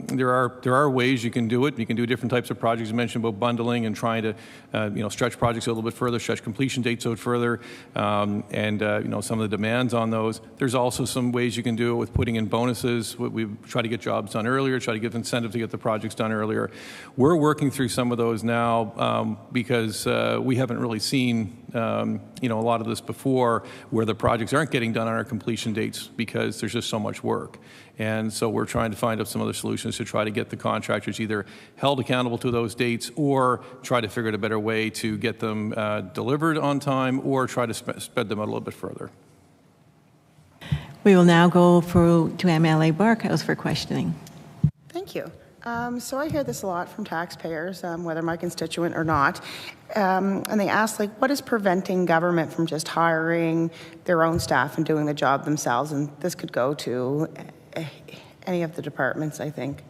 Speaker 13: There are ways you can do it. You can do different types of projects. You mentioned about bundling and trying to stretch projects a little bit further, stretch completion dates out further, and some of the demands on those. There's also some ways you can do it with putting in bonuses. We try to get jobs done earlier, try to give incentive to get the projects done earlier. We're working through some of those now because we haven't really seen a lot of this before, where the projects aren't getting done on our completion dates because there's just so much work. And so we're trying to find out some other solutions to try to get the contractors either held accountable to those dates, or try to figure out a better way to get them delivered on time, or try to spread them out a little bit further.
Speaker 1: We will now go to MLA Barkhouse for questioning.
Speaker 2: Thank you. So I hear this a lot from taxpayers, whether my constituent or not, and they ask, what is preventing government from just hiring their own staff and doing the job themselves? And this could go to any of the departments, I think.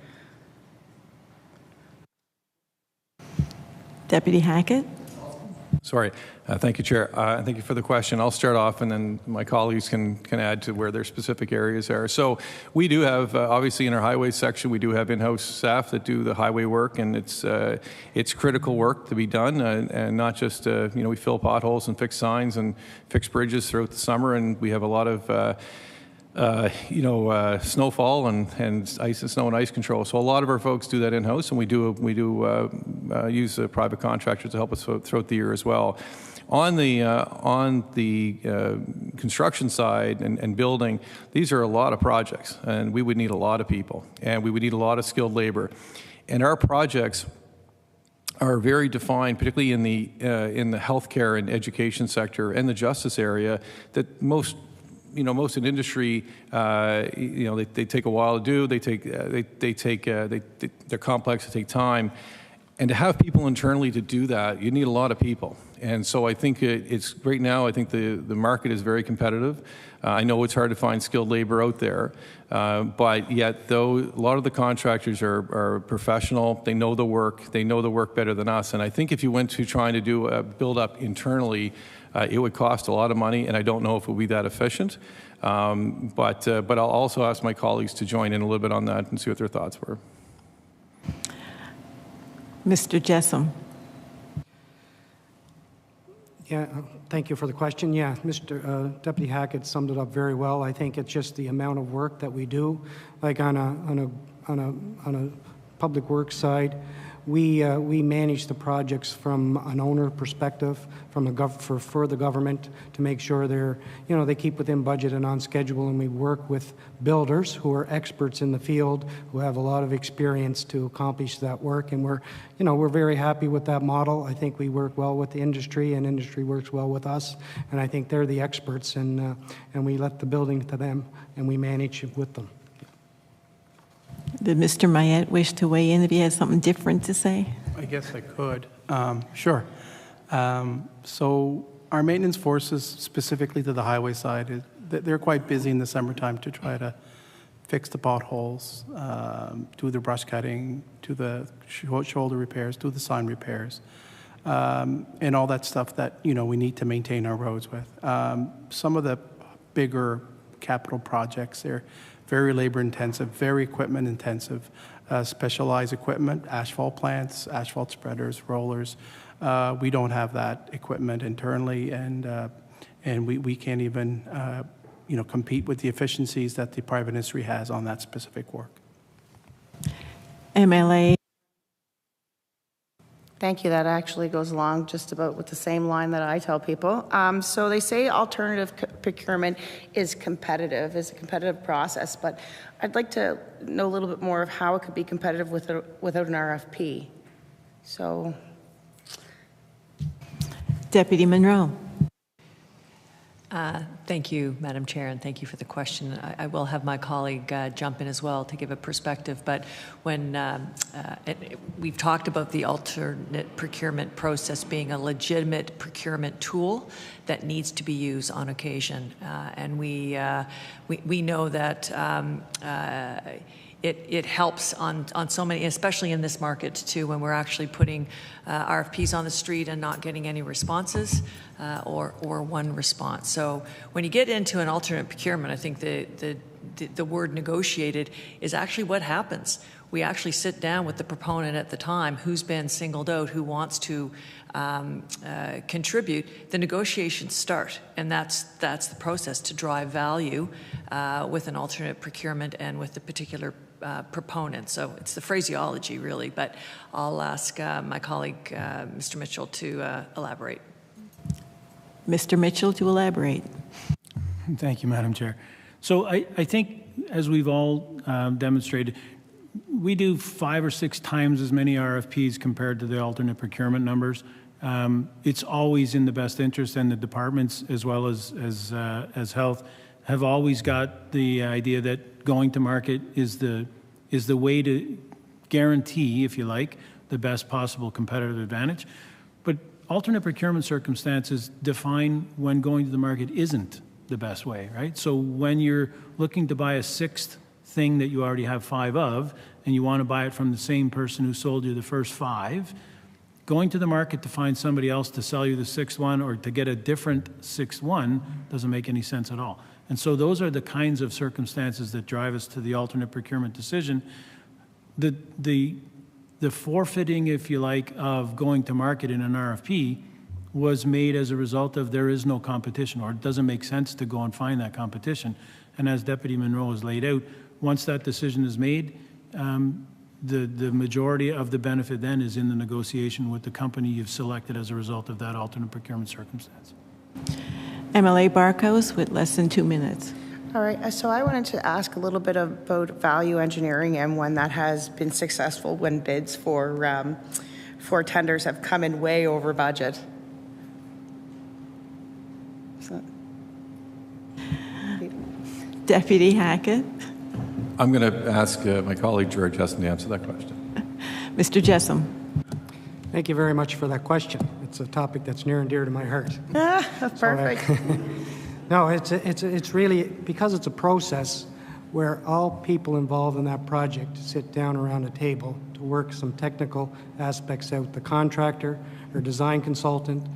Speaker 1: Deputy Hackett.
Speaker 13: Sorry. Thank you, Chair. Thank you for the question. I'll start off, and then my colleagues can add to where their specific areas are. So we do have, obviously, in our highway section, we do have in-house staff that do the highway work, and it's critical work to be done, and not just, we fill potholes and fix signs and fix bridges throughout the summer, and we have a lot of snowfall and ice and snow and ice control. So a lot of our folks do that in-house, and we do use private contractors to help us throughout the year as well. On the construction side and building, these are a lot of projects, and we would need a lot of people, and we would need a lot of skilled labor. And our projects are very defined, particularly in the healthcare and education sector and the justice area, that most in industry, they take a while to do. They're complex. They take time, and to have people internally to do that, you need a lot of people. And so I think it's right now. I think the market is very competitive. I know it's hard to find skilled labor out there, but yet though a lot of the contractors are professional, they know the work. They know the work better than us. And I think if you went to trying to do a build up internally, it would cost a lot of money, and I don't know if it would be that efficient. But I'll also ask my colleagues to join in a little bit on that and see what their thoughts were.
Speaker 1: Mr. Jessome.
Speaker 12: Yeah, thank you for the question. Yeah, Mr. Deputy Hackett summed it up very well. I think it's just the amount of work that we do. Like on a public works side, we manage the projects from an owner perspective, for the government, to make sure they keep within budget and on schedule, and we work with builders who are experts in the field, who have a lot of experience to accomplish that work, and we're very happy with that model. I think we work well with the industry, and industry works well with us, and I think they're the experts, and we let the building to them, and we manage it with them.
Speaker 1: Did Mr. Maillet wish to weigh in if he has something different to say?
Speaker 8: I guess I could. Sure. So our maintenance forces, specifically to the highway side, they're quite busy in the summertime to try to fix the potholes, do the brush cutting, do the shoulder repairs, do the sign repairs, and all that stuff that we need to maintain our roads with. Some of the bigger capital projects, they're very labor intensive, very equipment intensive, specialized equipment, asphalt plants, asphalt spreaders, rollers. We don't have that equipment internally, and we can't even compete with the efficiencies that the private industry has on that specific work.
Speaker 1: MLA.
Speaker 2: Thank you. That actually goes along just about with the same line that I tell people. So they say alternative procurement is a competitive process, but I'd like to know a little bit more of how it could be competitive without an RFP. So,
Speaker 1: Deputy Munro.
Speaker 10: Thank you, Madam Chair, and thank you for the question. I will have my colleague jump in as well to give a perspective, but when we've talked about the alternate procurement process being a legitimate procurement tool that needs to be used on occasion, and we know that it helps on so many, especially in this market too, when we're actually putting RFPs on the street and not getting any responses or one response. So when you get into an alternate procurement, I think the word negotiated is actually what happens. We actually sit down with the proponent at the time who's been singled out, who wants to contribute. The negotiations start, and that's the process to drive value with an alternate procurement and with the particular proponent. So it's the phraseology, really, but I'll ask my colleague, Mr. Mitchell, to elaborate.
Speaker 1: Mr. Mitchell to elaborate.
Speaker 14: Thank you, Madam Chair. So I think, as we've all demonstrated, we do 5 or 6 times as many RFPs compared to the alternate procurement numbers. It's always in the best interest, and the departments, as well as health, have always got the idea that going to market is the way to guarantee, if you like, the best possible competitive advantage. But alternate procurement circumstances define when going to the market isn't the best way, right? So when you're looking to buy a 6th thing that you already have 5 of, and you want to buy it from the same person who sold you the first 5, going to the market to find somebody else to sell you the 6th one or to get a different 6th one doesn't make any sense at all. And so those are the kinds of circumstances that drive us to the alternate procurement decision. The forfeiting, if you like, of going to market in an RFP was made as a result of there is no competition, or it doesn't make sense to go and find that competition. And as Deputy Munro has laid out, once that decision is made, the majority of the benefit then is in the negotiation with the company you've selected as a result of that alternate procurement circumstance.
Speaker 1: MLA Barkhouse with less than 2 minutes.
Speaker 2: all right, so I wanted to ask a little bit about value engineering and when that has been successful when bids for tenders have come in way over budget. So.
Speaker 1: Deputy Hackett.
Speaker 13: I'm going to ask my colleague Gerard Jessome to answer that question.
Speaker 1: Mr. Jessome.
Speaker 12: Thank you very much for that question. It's a topic that's near and dear to my heart.
Speaker 2: Perfect.
Speaker 12: So, no, it's really, because it's a process where all people involved in that project sit down around a table to work some technical aspects out. The contractor, our design consultant,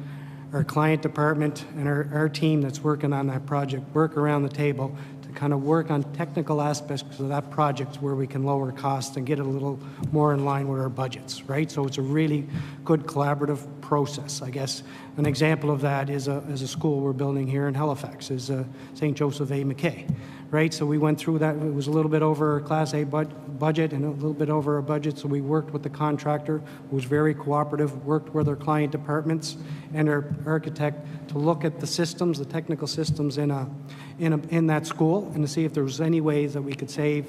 Speaker 12: our client department, and our team that's working on that project work around the table to kind of work on technical aspects of that project where we can lower costs and get it a little more in line with our budgets, right? So it's a really good collaborative process. I guess an example of that is a school we're building here in Halifax, is St. Joseph A. McKay, right? So we went through that. It was a little bit over our Class A budget and a little bit over our budget, so we worked with the contractor, who was very cooperative, worked with our client departments and our architect to look at the systems, the technical systems in that school, and to see if there was any ways that we could save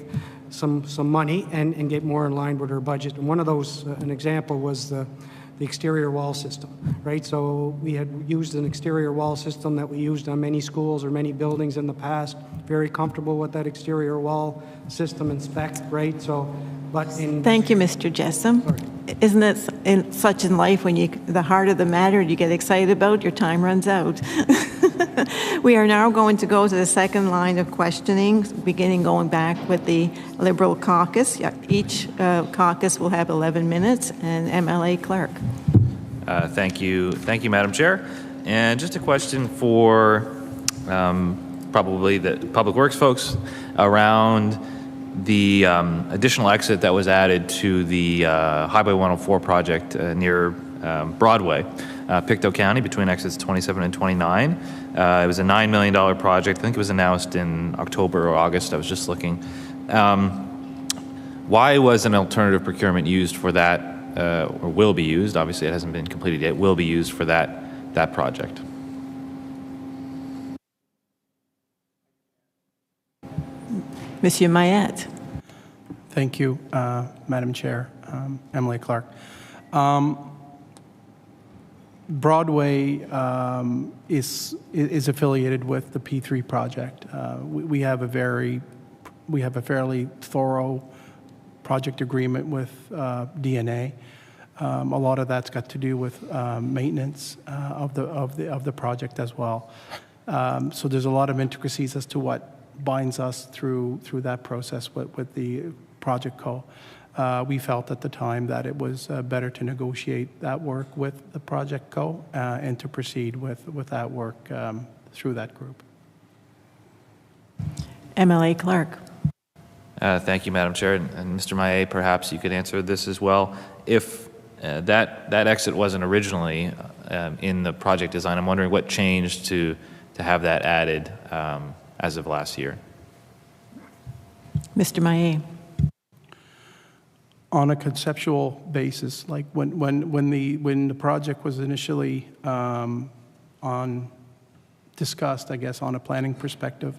Speaker 12: some money and get more in line with our budget. And one of those, an example, was the exterior wall system, right? So we had used an exterior wall system that we used on many schools or many buildings in the past. Very comfortable with that exterior wall system and spec, right? So, but in...
Speaker 1: Thank you, Mr. Jessome.
Speaker 12: Sorry.
Speaker 1: Isn't it such in life when the heart of the matter you get excited about, your time runs out. We are now going to go to the second line of questioning, beginning going back with the Liberal caucus. Each caucus will have 11 minutes, and MLA Clark.
Speaker 7: Thank you, Madam Chair. And just a question for probably the Public Works folks around the additional exit that was added to the Highway 104 project near Broadway, Pictou County, between exits 27 and 29. It was a $9 million project. I think it was announced in October or August. I was just looking. Why was an alternative procurement used for that or will be used, obviously it hasn't been completed yet, will be used for that project.
Speaker 1: Monsieur Maillet.
Speaker 8: Thank you, Madam Chair, Emily Clark. Broadway is affiliated with the P3 project. We have a fairly thorough project agreement with DNA. A lot of that's got to do with maintenance of the project as well. So there's a lot of intricacies as to what binds us through that process with the project co. We felt at the time that it was better to negotiate that work with the project co and to proceed with that work through that group.
Speaker 1: MLA Clark.
Speaker 7: Thank you, Madam Chair. And Mr. Maillet, perhaps you could answer this as well. If that exit wasn't originally in the project design, I'm wondering what changed to have that added as of last year.
Speaker 1: Mr. Maillet.
Speaker 8: On a conceptual basis, like when the project was initially discussed, I guess, on a planning perspective,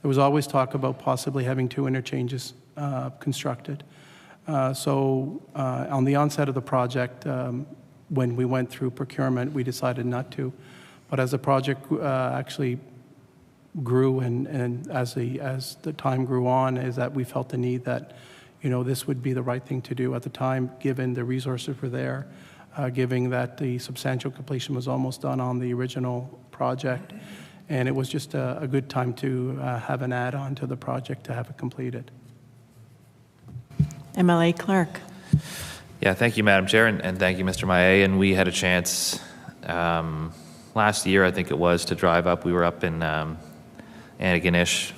Speaker 8: there was always talk about possibly having two interchanges constructed. So on the onset of the project, when we went through procurement, we decided not to. But as the project actually grew and as the time grew on, is that we felt the need that, you know, this would be the right thing to do at the time, given the resources were there, given that the substantial completion was almost done on the original project. And it was just a good time to have an add-on to the project to have it completed.
Speaker 1: MLA Clark.
Speaker 7: Yeah, thank you, Madam Chair, and thank you, Mr. Maillet. And we had a chance last year, I think it was, to drive up. We were up in Antigonish.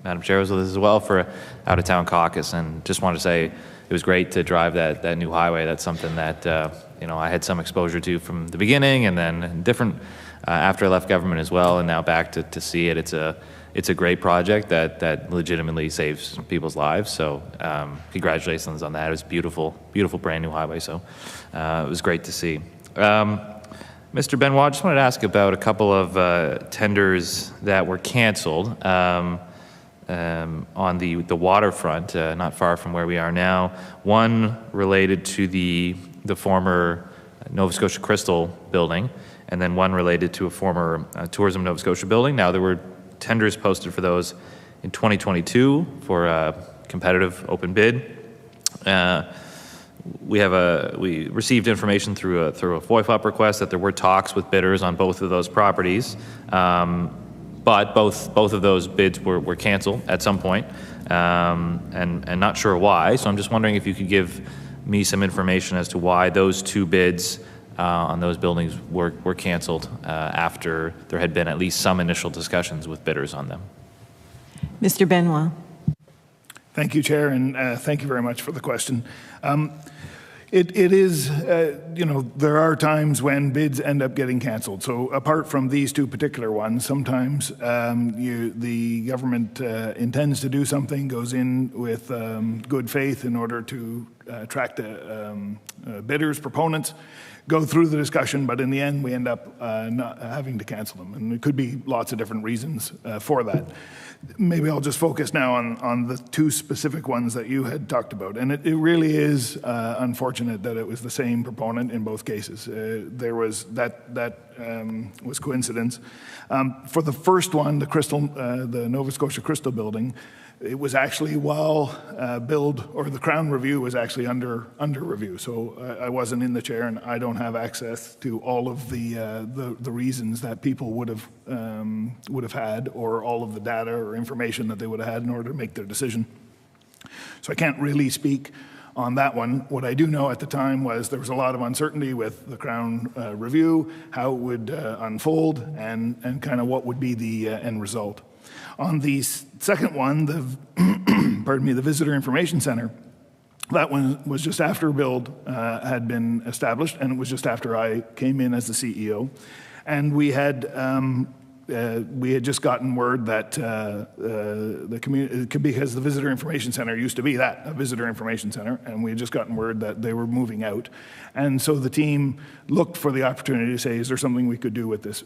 Speaker 7: Madam Chair was with us as well for out-of-town caucus, and just wanted to say it was great to drive that new highway. That's something that you know, I had some exposure to from the beginning, and then different after I left government as well, and now back to see it. It's a great project that legitimately saves people's lives. So congratulations on that. It was beautiful, beautiful brand new highway. So it was great to see. Mr. Benoit, I just wanted to ask about a couple of tenders that were canceled on the waterfront, not far from where we are now. One related to the former Nova Scotia Crystal building, and then one related to a former Tourism Nova Scotia building. Now, there were tenders posted for those in 2022 for a competitive open bid. We received information through a FOIFOP request that there were talks with bidders on both of those properties, but both of those bids were canceled at some point, and not sure why. So I'm just wondering if you could give me some information as to why those two bids on those buildings were canceled after there had been at least some initial discussions with bidders on them.
Speaker 1: Mr. Benoit.
Speaker 11: Thank you, Chair, and thank you very much for the question. It is, you know, there are times when bids end up getting canceled. So apart from these two particular ones, sometimes the government intends to do something, goes in with good faith in order to attract bidders, proponents, go through the discussion, but in the end we end up not having to cancel them. And it could be lots of different reasons for that. Maybe I'll just focus now on the two specific ones that you had talked about. And it really is unfortunate that it was the same proponent in both cases. There was that was coincidence. For the first one, the Nova Scotia Crystal building, it was actually while the Crown review was actually under review. So I wasn't in the chair, and I don't have access to all of the reasons that people would have had, or all of the data or information that they would have had in order to make their decision. So I can't really speak on that one. What I do know at the time was there was a lot of uncertainty with the Crown review, how it would unfold, and kind of what would be the end result. On the second one, the Visitor Information Center, that one was just after a build had been established, and it was just after I came in as the CEO. And we had we had just gotten word that the community, because the Visitor Information Center used to be a Visitor Information Center, and we had just gotten word that they were moving out. And so the team looked for the opportunity to say, is there something we could do with this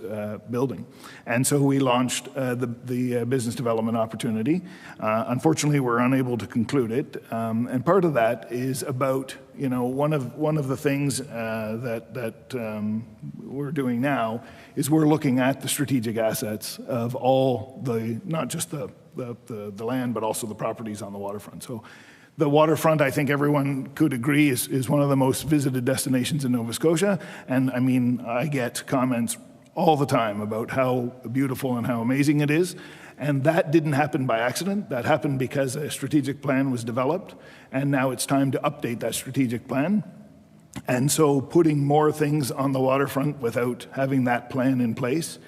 Speaker 11: building? And so we launched the business development opportunity. Unfortunately, we're unable to conclude it. And part of that is about, one of the things that we're doing now is we're looking at the strategic assets of all not just the land, but also the properties on the waterfront. So the waterfront, I think everyone could agree, is one of the most visited destinations in Nova Scotia. And I mean, I get comments all the time about how beautiful and how amazing it is. And that didn't happen by accident. That happened because a strategic plan was developed. And now it's time to update that strategic plan. And so putting more things on the waterfront without having that plan in place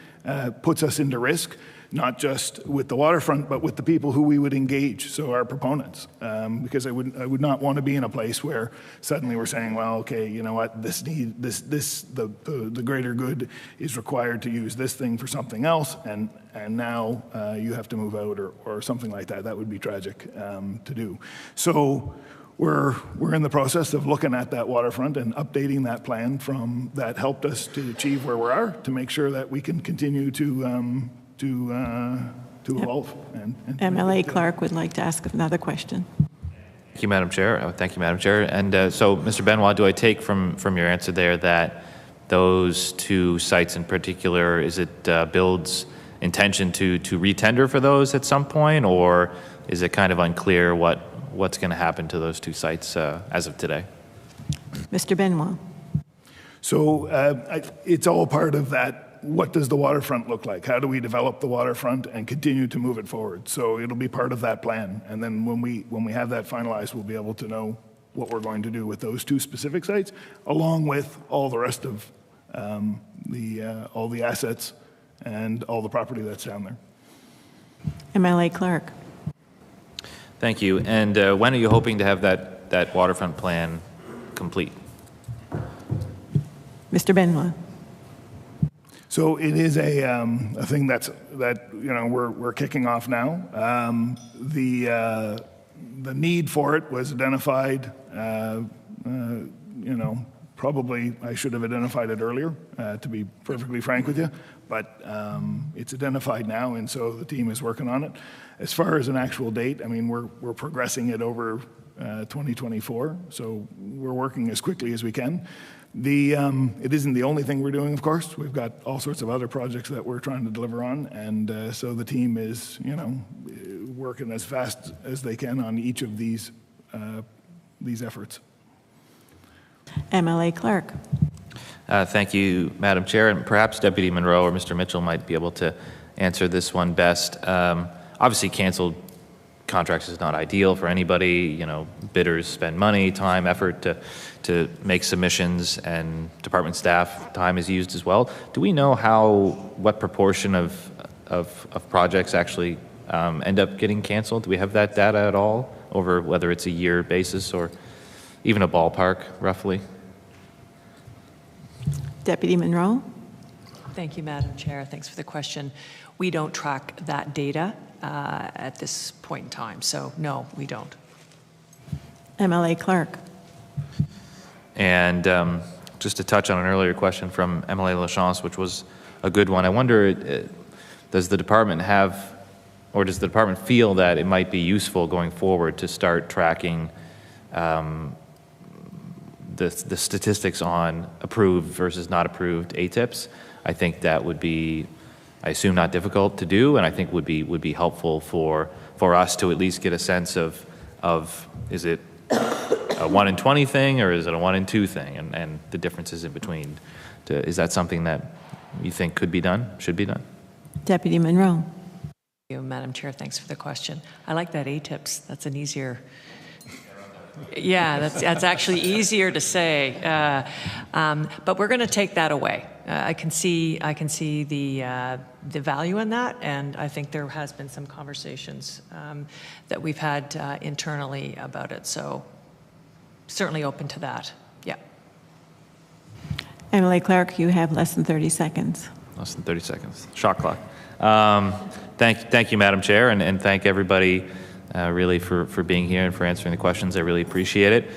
Speaker 11: puts us into risk, not just with the waterfront, but with the people who we would engage, so our proponents. Because I would not want to be in a place where suddenly we're saying, well, okay, you know what, the greater good is required to use this thing for something else, and now you have to move out or something like that. That would be tragic to do. So we're in the process of looking at that waterfront and updating that plan from that helped us to achieve where we are to make sure that we can continue to evolve.
Speaker 1: MLA Clark would like to ask another question.
Speaker 7: Thank you, Madam Chair. Thank you, Madam Chair. And so, Mr. Benoit, do I take from your answer there that those two sites in particular, is it Build's intention to retender for those at some point, or is it kind of unclear what's going to happen to those two sites as of today?
Speaker 1: Mr. Benoit.
Speaker 11: So it's all part of that. What does the waterfront look like? How do we develop the waterfront and continue to move it forward? So it'll be part of that plan. And then when we have that finalized, we'll be able to know what we're going to do with those two specific sites, along with all the rest of all the assets and all the property that's down there.
Speaker 1: MLA Clark.
Speaker 7: Thank you. And when are you hoping to have that waterfront plan complete?
Speaker 1: Mr. Benoit.
Speaker 11: So it is a thing that we're kicking off now. The need for it was identified. Probably I should have identified it earlier, to be perfectly frank with you. But it's identified now, and so the team is working on it. As far as an actual date, I mean, we're progressing it over 2024. So we're working as quickly as we can. It isn't the only thing we're doing, of course. We've got all sorts of other projects that we're trying to deliver on, and so the team is, working as fast as they can on each of these efforts.
Speaker 1: MLA Clark.
Speaker 7: Thank you, Madam Chair, and perhaps Deputy Munro or Mr. Mitchell might be able to answer this one best. Obviously, canceled contracts is not ideal for anybody. Bidders spend money, time, effort to make submissions, and department staff time is used as well. Do we know what proportion of projects actually end up getting canceled? Do we have that data at all over whether it's a year basis or even a ballpark, roughly?
Speaker 1: Deputy Munro.
Speaker 10: Thank you, Madam Chair. Thanks for the question. We don't track that data at this point in time, so no, we don't.
Speaker 1: MLA Clark.
Speaker 7: And just to touch on an earlier question from MLA Lachance, which was a good one, I wonder, does the department have, or does the department feel that it might be useful going forward to start tracking the statistics on approved versus not approved ATIPs? I think that would be, I assume, not difficult to do, and I think would be helpful for us to at least get a sense of is it a 1 in 20 thing or is it a 1 in 2 thing, and the differences in between. Is that something that you think could be done, should be done?
Speaker 1: Deputy Munro.
Speaker 10: Thank you, Madam Chair. Thanks for the question. I like that ATIPs. That's an easier. Yeah, that's actually easier to say, but we're going to take that away. I can see the value in that, and I think there has been some conversations that we've had internally about it. So certainly open to that. Yeah.
Speaker 1: MLA Clark, you have less than 30 seconds.
Speaker 7: less than 30 seconds. Shot clock. Thank you, Madam Chair, and thank everybody really for being here and for answering the questions. I really appreciate it.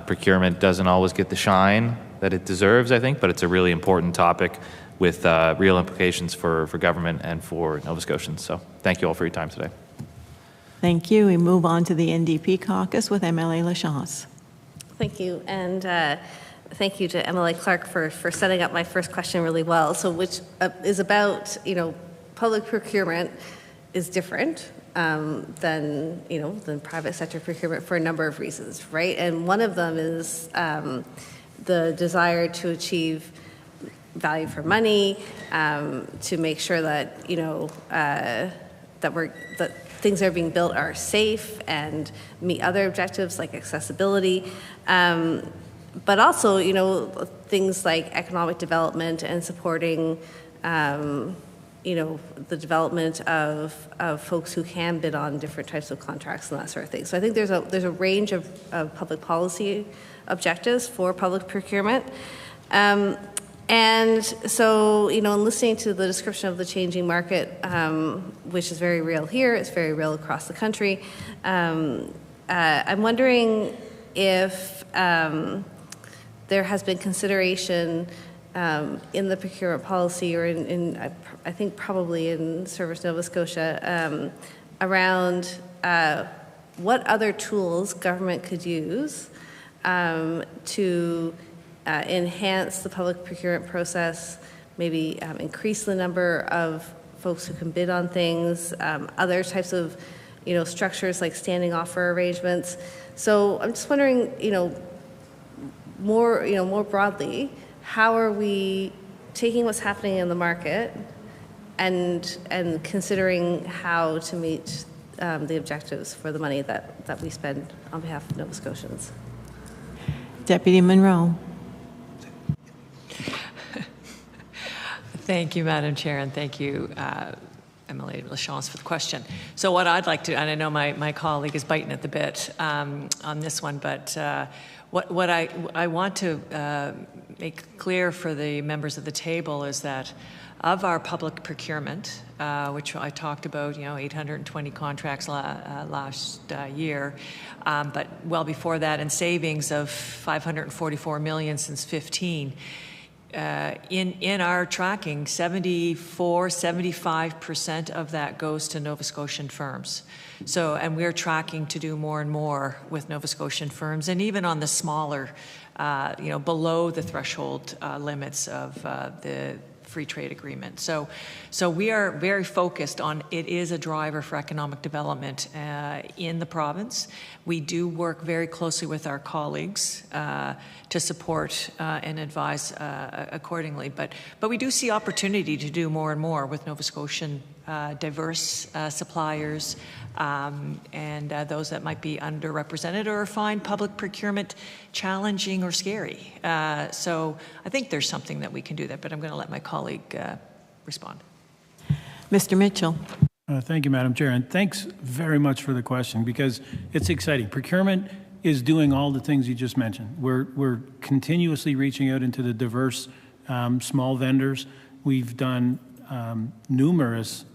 Speaker 7: Procurement doesn't always get the shine that it deserves, I think, but it's a really important topic with real implications for government and for Nova Scotians. So thank you all for your time today.
Speaker 1: Thank you. We move on to the NDP Caucus with MLA Lachance.
Speaker 6: Thank you, and thank you to MLA Clark for setting up my first question really well. So, which is about, public procurement is different than private sector procurement for a number of reasons, right? And one of them is the desire to achieve value for money, to make sure that that things that are being built are safe and meet other objectives like accessibility, but also things like economic development and supporting the development of folks who can bid on different types of contracts and that sort of thing. So I think there's a range of public policy objectives for public procurement. And so, in listening to the description of the changing market, which is very real here, it's very real across the country, I'm wondering if there has been consideration in the procurement policy or I think probably in Service Nova Scotia around what other tools government could use to enhance the public procurement process, maybe increase the number of folks who can bid on things, other types of, structures like standing offer arrangements. So I'm just wondering, more broadly, how are we taking what's happening in the market and considering how to meet the objectives for the money that we spend on behalf of Nova Scotians?
Speaker 1: Deputy Munro.
Speaker 10: Thank you, Madam Chair, and thank you, MLA Lachance, for the question. So what I'd like to, and I know my colleague is biting at the bit on this one, but what I want to make clear for the members of the table is that of our public procurement, which I talked about, 820 contracts last year, but well before that, and savings of $544 million since 15. In our tracking, 75% of that goes to Nova Scotian firms. So, and we're tracking to do more and more with Nova Scotian firms, and even on the smaller, below the threshold limits of the free trade agreement. So we are very focused on, it is a driver for economic development in the province. We do work very closely with our colleagues to support and advise accordingly. But we do see opportunity to do more and more with Nova Scotian diverse suppliers and those that might be underrepresented or find public procurement challenging or scary. So I think there's something that we can do there, but I'm going to let my colleague respond.
Speaker 1: Mr. Mitchell.
Speaker 14: Thank you, Madam Chair, and thanks very much for the question because it's exciting. Procurement is doing all the things you just mentioned. We're continuously reaching out into the diverse small vendors. We've done numerous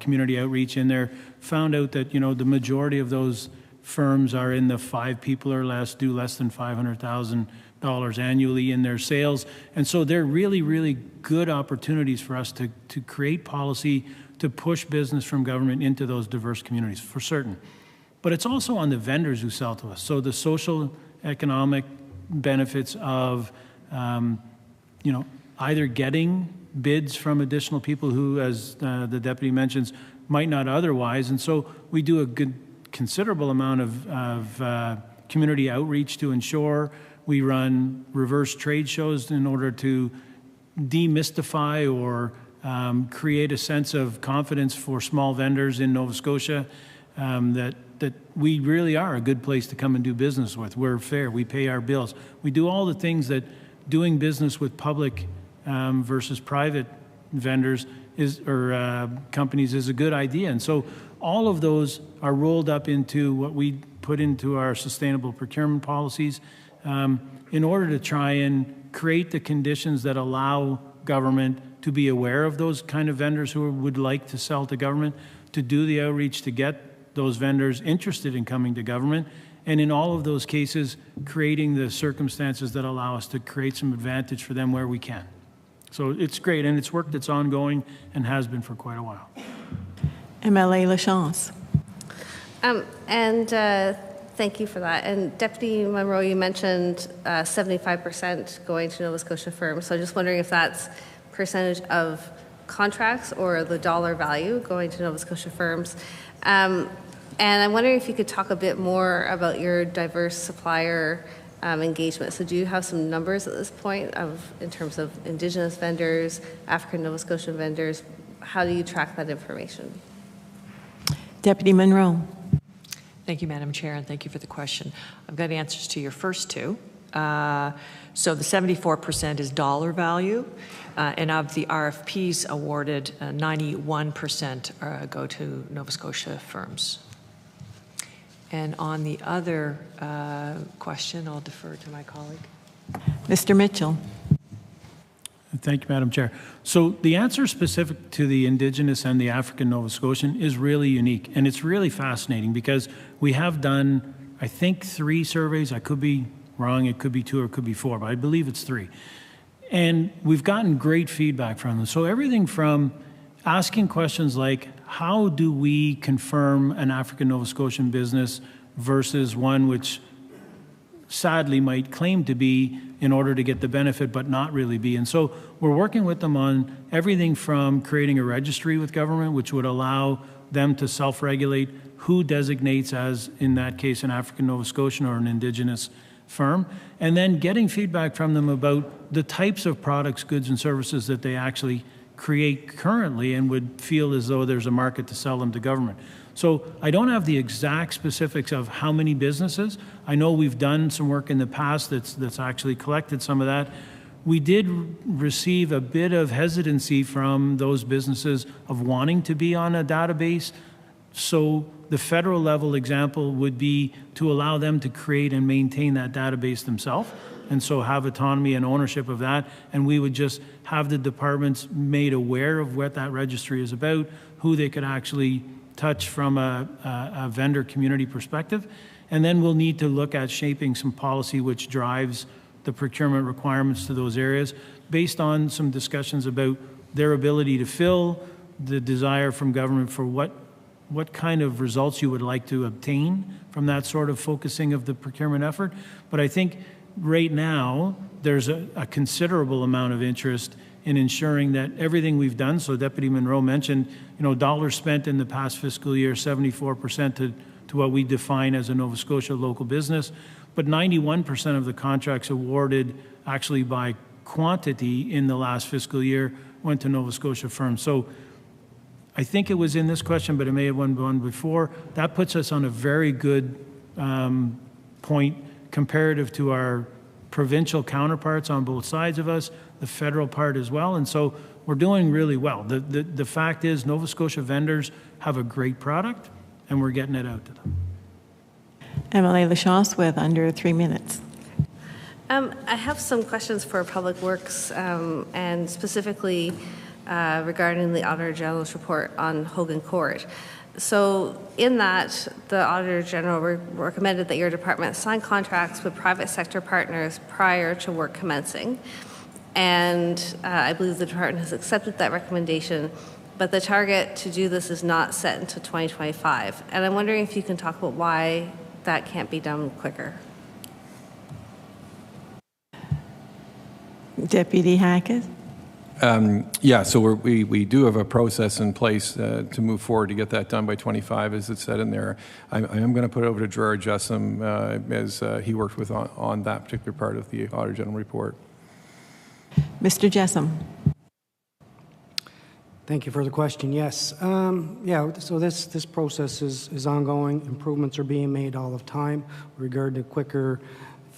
Speaker 14: community outreach in there, found out that, the majority of those firms are in the 5 people or less, do less than $500,000 annually in their sales. And so they're really, really good opportunities for us to create policy to push business from government into those diverse communities, for certain. But it's also on the vendors who sell to us. So the social, economic benefits of, either getting bids from additional people who, as the deputy mentions, might not otherwise. And so we do a considerable amount of community outreach to ensure. We run reverse trade shows in order to demystify or create a sense of confidence for small vendors in Nova Scotia that we really are a good place to come and do business with. We're fair. We pay our bills. We do all the things that doing business with public versus private vendors companies is a good idea. And so all of those are rolled up into what we put into our sustainable procurement policies in order to try and create the conditions that allow government to be aware of those kind of vendors who would like to sell to government, to do the outreach to get those vendors interested in coming to government, and in all of those cases, creating the circumstances that allow us to create some advantage for them where we can. So it's great, and it's work that's ongoing and has been for quite a while.
Speaker 1: MLA Lachance.
Speaker 6: Thank you for that. And Deputy Munro, you mentioned 75% going to Nova Scotia firms. So I'm just wondering if that's percentage of contracts or the dollar value going to Nova Scotia firms. And I'm wondering if you could talk a bit more about your diverse supplier engagement. So do you have some numbers at this point in terms of Indigenous vendors, African Nova Scotian vendors? How do you track that information?
Speaker 1: Deputy Munro.
Speaker 10: Thank you, Madam Chair, and thank you for the question. I've got answers to your first two. So the 74% is dollar value, and of the RFPs awarded, 91% go to Nova Scotia firms. And on the other question, I'll defer to my colleague.
Speaker 1: Mr. Mitchell.
Speaker 14: Thank you, Madam Chair. So the answer specific to the Indigenous and the African Nova Scotian is really unique, and it's really fascinating because we have done, I think, 3 surveys. I could be wrong. It could be 2 or it could be 4, but I believe it's 3. And we've gotten great feedback from them. So everything from asking questions like, how do we confirm an African Nova Scotian business versus one which sadly might claim to be in order to get the benefit but not really be. And so we're working with them on everything from creating a registry with government, which would allow them to self-regulate who designates as, in that case, an African Nova Scotian or an Indigenous firm, and then getting feedback from them about the types of products, goods, and services that they actually create currently and would feel as though there's a market to sell them to government. So I don't have the exact specifics of how many businesses. I know we've done some work in the past that's actually collected some of that. We did receive a bit of hesitancy from those businesses of wanting to be on a database. So the federal level example would be to allow them to create and maintain that database themselves, and so have autonomy and ownership of that. And we would just have the departments made aware of what that registry is about, who they could actually touch from a vendor community perspective. And then we'll need to look at shaping some policy which drives the procurement requirements to those areas based on some discussions about their ability to fill, the desire from government for what kind of results you would like to obtain from that sort of focusing of the procurement effort. But I think right now there's a considerable amount of interest in ensuring that everything we've done, so Deputy Munro mentioned, dollars spent in the past fiscal year, 74% to what we define as a Nova Scotia local business, but 91% of the contracts awarded actually by quantity in the last fiscal year went to Nova Scotia firms. So I think it was in this question, but it may have been one before. That puts us on a very good point comparative to our provincial counterparts on both sides of us, the federal part as well. And so we're doing really well. The fact is Nova Scotia vendors have a great product, and we're getting it out to them.
Speaker 1: MLA Lachance with under 3 minutes.
Speaker 6: I have some questions for Public Works and specifically regarding the Auditor General's report on Hogan Court. So in that, the Auditor General recommended that your department sign contracts with private sector partners prior to work commencing. And I believe the department has accepted that recommendation, but the target to do this is not set until 2025. And I'm wondering if you can talk about why that can't be done quicker.
Speaker 1: Deputy Hackett.
Speaker 13: Yeah, so we do have a process in place to move forward to get that done by 25, as it said in there. I am going to put it over to Gerard Jessome as he worked with on that particular part of the Auditor General report.
Speaker 1: Mr. Jessome.
Speaker 12: Thank you for the question. Yes. Yeah, so this process is ongoing. Improvements are being made all the time with regard to quicker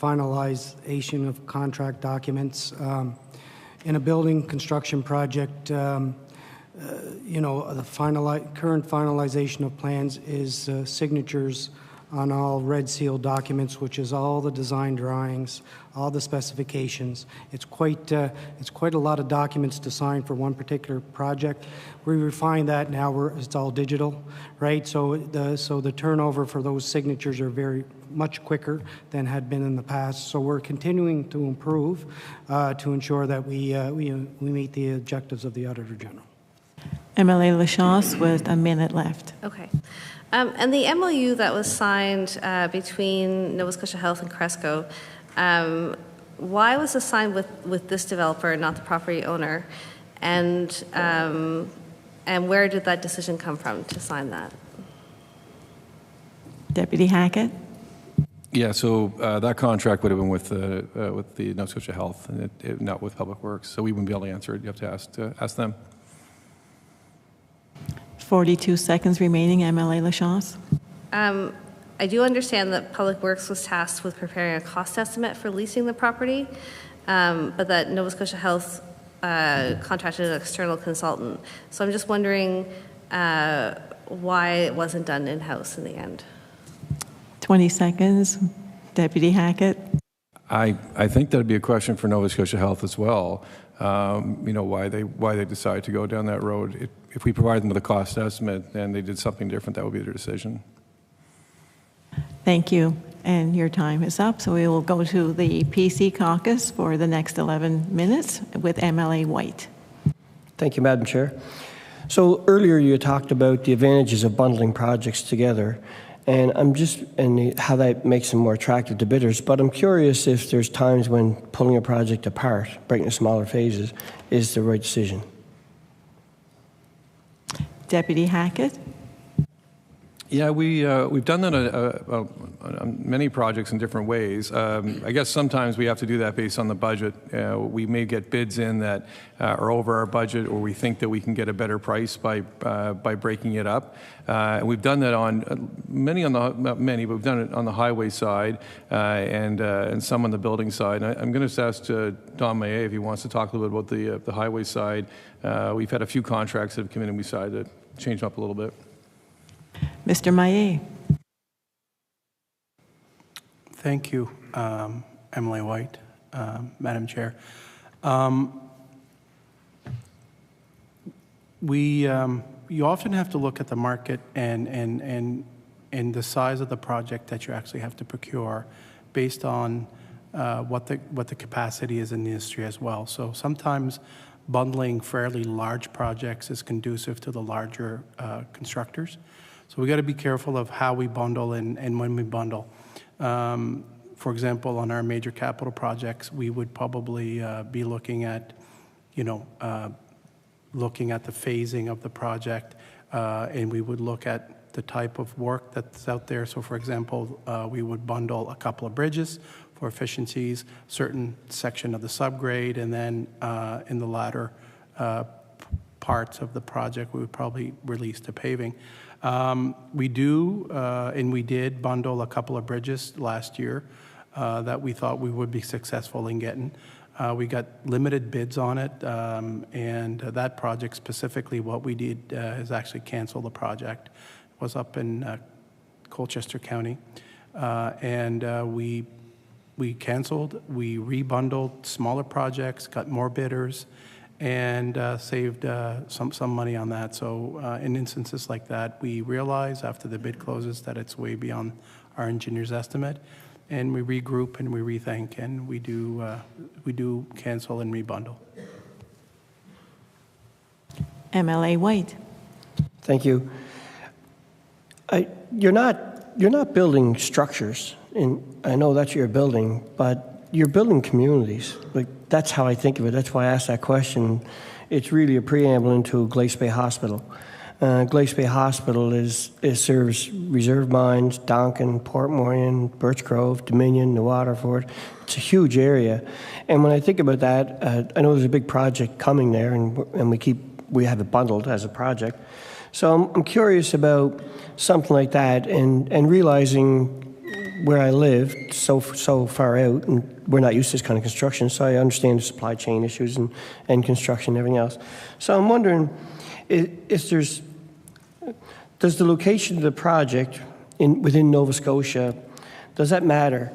Speaker 12: finalization of contract documents. In a building construction project, the current finalization of plans is signatures on all red seal documents, which is all the design drawings, all the specifications. It's quite a lot of documents to sign for one particular project. We refine that now. It's all digital, right? So the turnover for those signatures are very much quicker than had been in the past. So we're continuing to improve to ensure that we meet the objectives of the Auditor General.
Speaker 1: MLA Lachance with a minute left.
Speaker 6: Okay. And the MOU that was signed between Nova Scotia Health and Cresco, why was it signed with this developer and not the property owner? And where did that decision come from to sign that?
Speaker 1: Deputy Hackett.
Speaker 13: Yeah, so that contract would have been with the Nova Scotia Health, and not with Public Works. So we wouldn't be able to answer it. You have to ask them.
Speaker 1: 42 seconds remaining, MLA Lachance.
Speaker 6: I do understand that Public Works was tasked with preparing a cost estimate for leasing the property, but that Nova Scotia Health contracted an external consultant. So I'm just wondering why it wasn't done in-house in the end.
Speaker 1: 20 seconds, Deputy Hackett.
Speaker 13: I think that would be a question for Nova Scotia Health as well. Why they decided to go down that road. If we provide them with a cost estimate and they did something different, that would be their decision.
Speaker 1: Thank you. And your time is up, so we will go to the PC caucus for the next 11 minutes with MLA White.
Speaker 5: Thank you, Madam Chair. So earlier you talked about the advantages of bundling projects together, and how that makes them more attractive to bidders. But I'm curious if there's times when pulling a project apart, breaking it smaller phases, is the right decision.
Speaker 1: Deputy Hackett.
Speaker 13: Yeah, we've done that on many projects in different ways. I guess sometimes we have to do that based on the budget. We may get bids in that are over our budget, or we think that we can get a better price by breaking it up. And we've done that on not many, but we've done it on the highway side and some on the building side. I'm going to ask Don Maillet if he wants to talk a little bit about the highway side. We've had a few contracts that have come in and we decided to change them up a little bit.
Speaker 1: Mr. Maillet.
Speaker 8: Thank you, Emily White, Madam Chair. You often have to look at the market and the size of the project that you actually have to procure based on what the capacity is in the industry as well. So sometimes bundling fairly large projects is conducive to the larger constructors. So we got to be careful of how we bundle and when we bundle. For example, on our major capital projects, we would probably be looking at, looking at the phasing of the project, and we would look at the type of work that's out there. So, for example, we would bundle a couple of bridges for efficiencies, certain section of the subgrade, and then in the latter parts of the project, we would probably release to paving. We do, and we did bundle a couple of bridges last year that we thought we would be successful in getting. We got limited bids on it, and that project specifically, what we did is actually cancel the project. It was up in Colchester County, and we canceled, we rebundled smaller projects, got more bidders, and saved some money on that. So in instances like that, we realize after the bid closes that it's way beyond our engineer's estimate, and we regroup and we rethink, and we do cancel and rebundle.
Speaker 1: MLA White.
Speaker 5: Thank you. You're not building structures, and I know that's your building, but you're building communities. Like, that's how I think of it. That's why I asked that question. It's really a preamble into Glace Bay Hospital. Glace Bay Hospital serves reserve mines, Donkin, Portmoreland, Birch Grove, Dominion, New Waterford. It's a huge area. And when I think about that, I know there's a big project coming there, and we have it bundled as a project. So I'm curious about something like that, and realizing where I live so far out, and we're not used to this kind of construction, so I understand the supply chain issues and construction and everything else. So I'm wondering, does the location of the project within Nova Scotia, does that matter,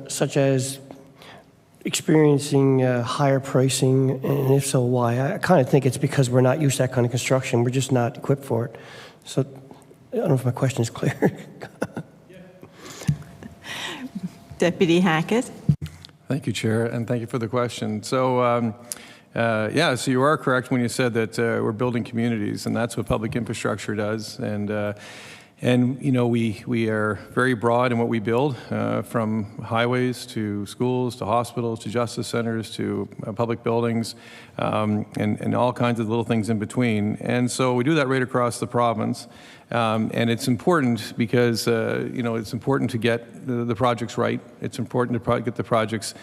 Speaker 5: such as experiencing higher pricing, and if so, why? I kind of think it's because we're not used to that kind of construction. We're just not equipped for it. So I don't know if my question is clear.
Speaker 1: Deputy Hackett.
Speaker 13: Thank you, Chair, and thank you for the question. So, so you are correct when you said that we're building communities, and that's what public infrastructure does. And you know, we are very broad in what we build, from highways to schools to hospitals to justice centers to public buildings, and all kinds of little things in between. And so we do that right across the province. And it's important because, it's important to get the projects right. It's important to get the projects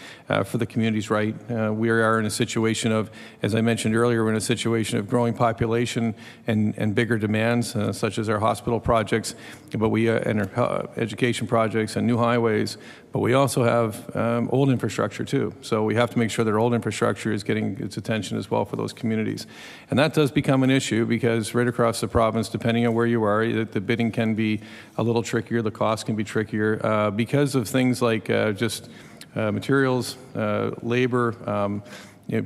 Speaker 13: for the communities right. We are in a situation of, as I mentioned earlier, we're in a situation of growing population and bigger demands, such as our hospital projects, but and our education projects and new highways. But we also have old infrastructure too. So we have to make sure that our old infrastructure is getting its attention as well for those communities. And that does become an issue because right across the province, depending on where you are, the bidding can be a little trickier, the cost can be trickier because of things like just materials, labor,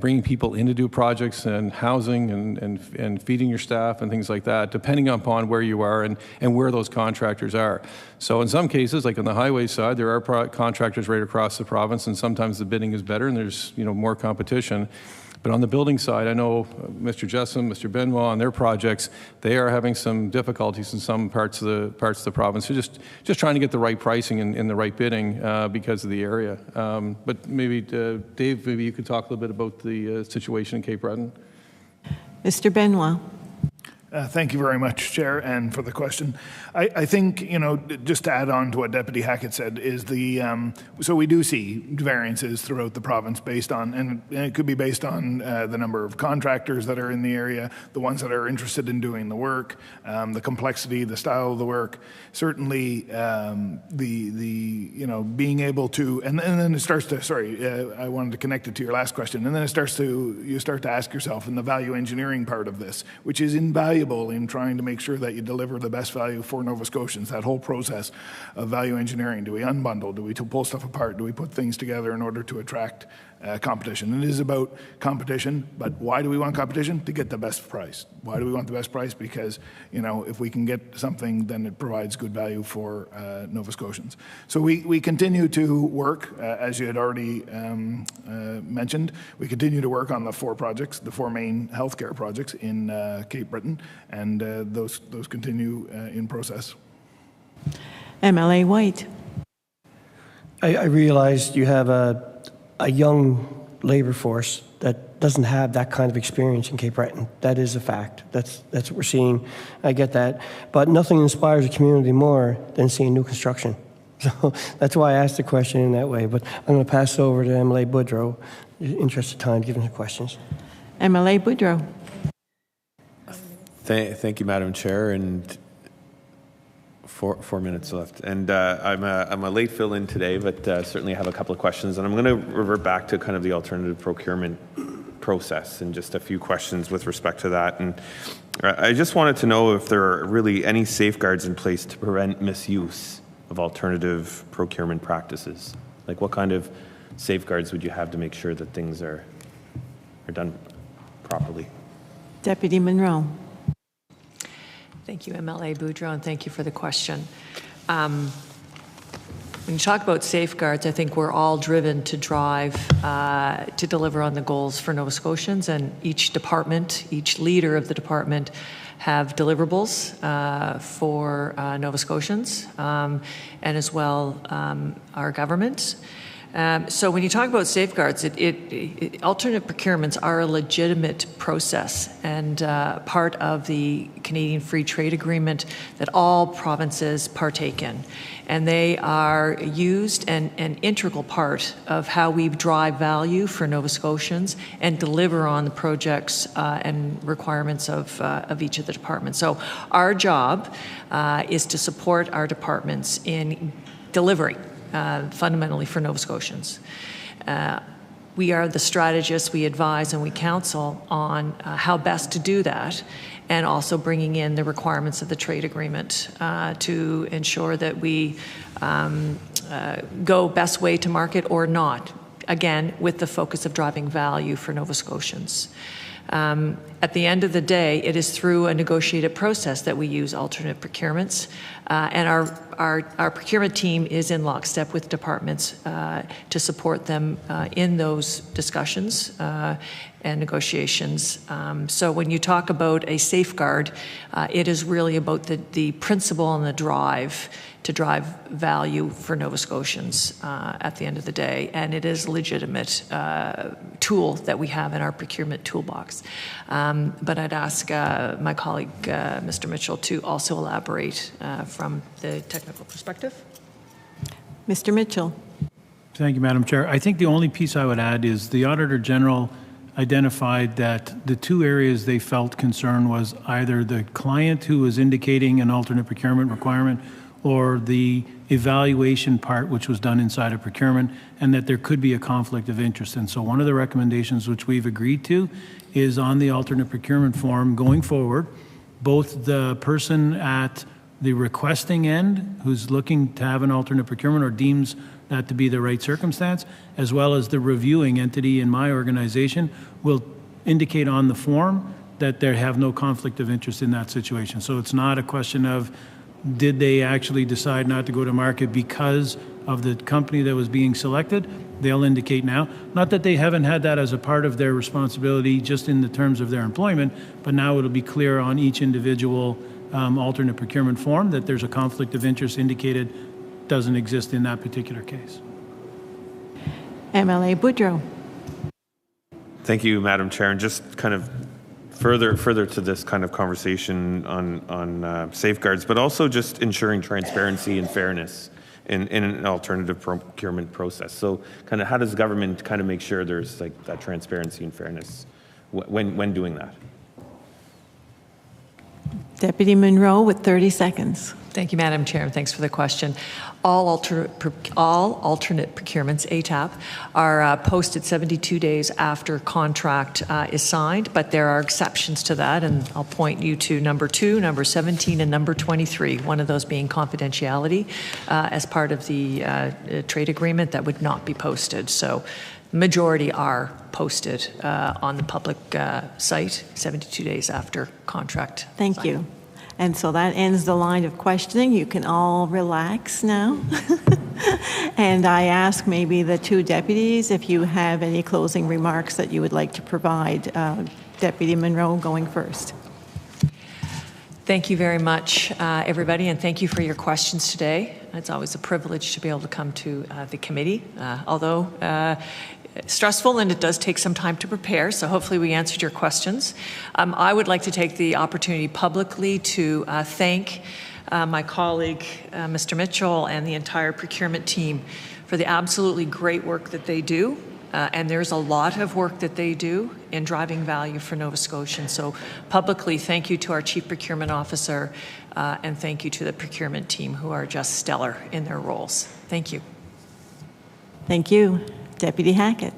Speaker 13: bringing people in to do projects and housing and feeding your staff and things like that, depending upon where you are and where those contractors are. So in some cases, like on the highway side, there are contractors right across the province, and sometimes the bidding is better and there's more competition. But on the building side, I know Mr. Jessome, Mr. Benoit, on their projects, they are having some difficulties in some parts of the province. So just trying to get the right pricing and the right bidding because of the area. But maybe, Dave, maybe you could talk a little bit about the situation in Cape Breton.
Speaker 1: Mr. Benoit.
Speaker 11: Thank you very much, Chair, and for the question. I think, just to add on to what Deputy Hackett said, is so we do see variances throughout the province based on, and it could be based on the number of contractors that are in the area, the ones that are interested in doing the work, the complexity, the style of the work. Certainly, being able to, and then it starts to, I wanted to connect it to your last question, and then you start to ask yourself in the value engineering part of this, which is invaluable in trying to make sure that you deliver the best value for Nova Scotians, that whole process of value engineering. Do we unbundle? Do we pull stuff apart? Do we put things together in order to attract competition? And it is about competition, but why do we want competition? To get the best price. Why do we want the best price? Because, if we can get something, then it provides good value for Nova Scotians. So we continue to work, as you had already mentioned, we continue to work on the four main healthcare projects in Cape Breton, and those continue in process.
Speaker 1: MLA White.
Speaker 5: I realized you have a young labor force that doesn't have that kind of experience in Cape Breton. That is a fact. That's what we're seeing. I get that. But nothing inspires a community more than seeing new construction. So that's why I asked the question in that way. But I'm going to pass it over to MLA Boudreau, in the interest of time, given the questions.
Speaker 1: MLA Boudreau.
Speaker 3: Thank you, Madam Chair, and 4 minutes left. And I'm a late fill-in today, but certainly have a couple of questions. And I'm going to revert back to kind of the alternative procurement process and just a few questions with respect to that. And I just wanted to know if there are really any safeguards in place to prevent misuse of alternative procurement practices. Like what kind of safeguards would you have to make sure that things are done properly?
Speaker 1: Deputy Munro.
Speaker 10: Thank you, MLA Boudreau, and thank you for the question. When you talk about safeguards, I think we're all driven to drive to deliver on the goals for Nova Scotians, and each department, each leader of the department have deliverables for Nova Scotians and as well our government. So when you talk about safeguards, alternate procurements are a legitimate process and part of the Canadian Free Trade Agreement that all provinces partake in. And they are used and an integral part of how we drive value for Nova Scotians and deliver on the projects and requirements of each of the departments. So our job is to support our departments in delivering fundamentally for Nova Scotians. we are the strategists, we advise and we counsel on how best to do that, and also bringing in the requirements of the trade agreement to ensure that we go best way to market or not, again, with the focus of driving value for Nova Scotians. At the end of the day, it is through a negotiated process that we use alternate procurements, and our procurement team is in lockstep with departments to support them in those discussions and negotiations. So when you talk about a safeguard, it is really about the principle and the drive to drive value for Nova Scotians at the end of the day. And it is a legitimate tool that we have in our procurement toolbox. But I'd ask my colleague, Mr. Mitchell, to also elaborate from the technical perspective.
Speaker 1: Mr. Mitchell.
Speaker 14: Thank you, Madam Chair. I think the only piece I would add is the Auditor General identified that the two areas they felt concern was either the client who was indicating an alternate procurement requirement or the evaluation part, which was done inside of procurement, and that there could be a conflict of interest. And so one of the recommendations which we've agreed to is on the alternate procurement form going forward, both the person at the requesting end who's looking to have an alternate procurement or deems that to be the right circumstance, as well as the reviewing entity in my organization will indicate on the form that they have no conflict of interest in that situation. So it's not a question of did they actually decide not to go to market because of the company that was being selected. They'll indicate now. Not that they haven't had that as a part of their responsibility just in the terms of their employment, but now it'll be clear on each individual alternate procurement form that there's a conflict of interest indicated doesn't exist in that particular case.
Speaker 1: MLA Boudreau.
Speaker 3: Thank you, Madam Chair. And just kind of further to this kind of conversation on safeguards, but also just ensuring transparency and fairness in an alternative procurement process. So kind of how does government kind of make sure there's like that transparency and fairness when doing that?
Speaker 1: Deputy Munro with 30 seconds.
Speaker 10: Thank you, Madam Chair, and thanks for the question. All alternate procurements, ATAP, are posted 72 days after contract is signed, but there are exceptions to that, and I'll point you to number 2, number 17, and number 23, one of those being confidentiality as part of the trade agreement that would not be posted. So majority are posted on the public site 72 days after contract.
Speaker 1: Thank you. And so that ends the line of questioning. You can all relax now. And I ask maybe the two deputies if you have any closing remarks that you would like to provide. Deputy Munro going first.
Speaker 10: Thank you very much, everybody, and thank you for your questions today. It's always a privilege to be able to come to the committee, although stressful, and it does take some time to prepare, so hopefully we answered your questions. I would like to take the opportunity publicly to thank my colleague, Mr. Mitchell, and the entire procurement team for the absolutely great work that they do. And there's a lot of work that they do in driving value for Nova Scotians. So publicly, thank you to our Chief Procurement Officer, and thank you to the procurement team who are just stellar in their roles. Thank you.
Speaker 1: Thank you. Deputy Hackett.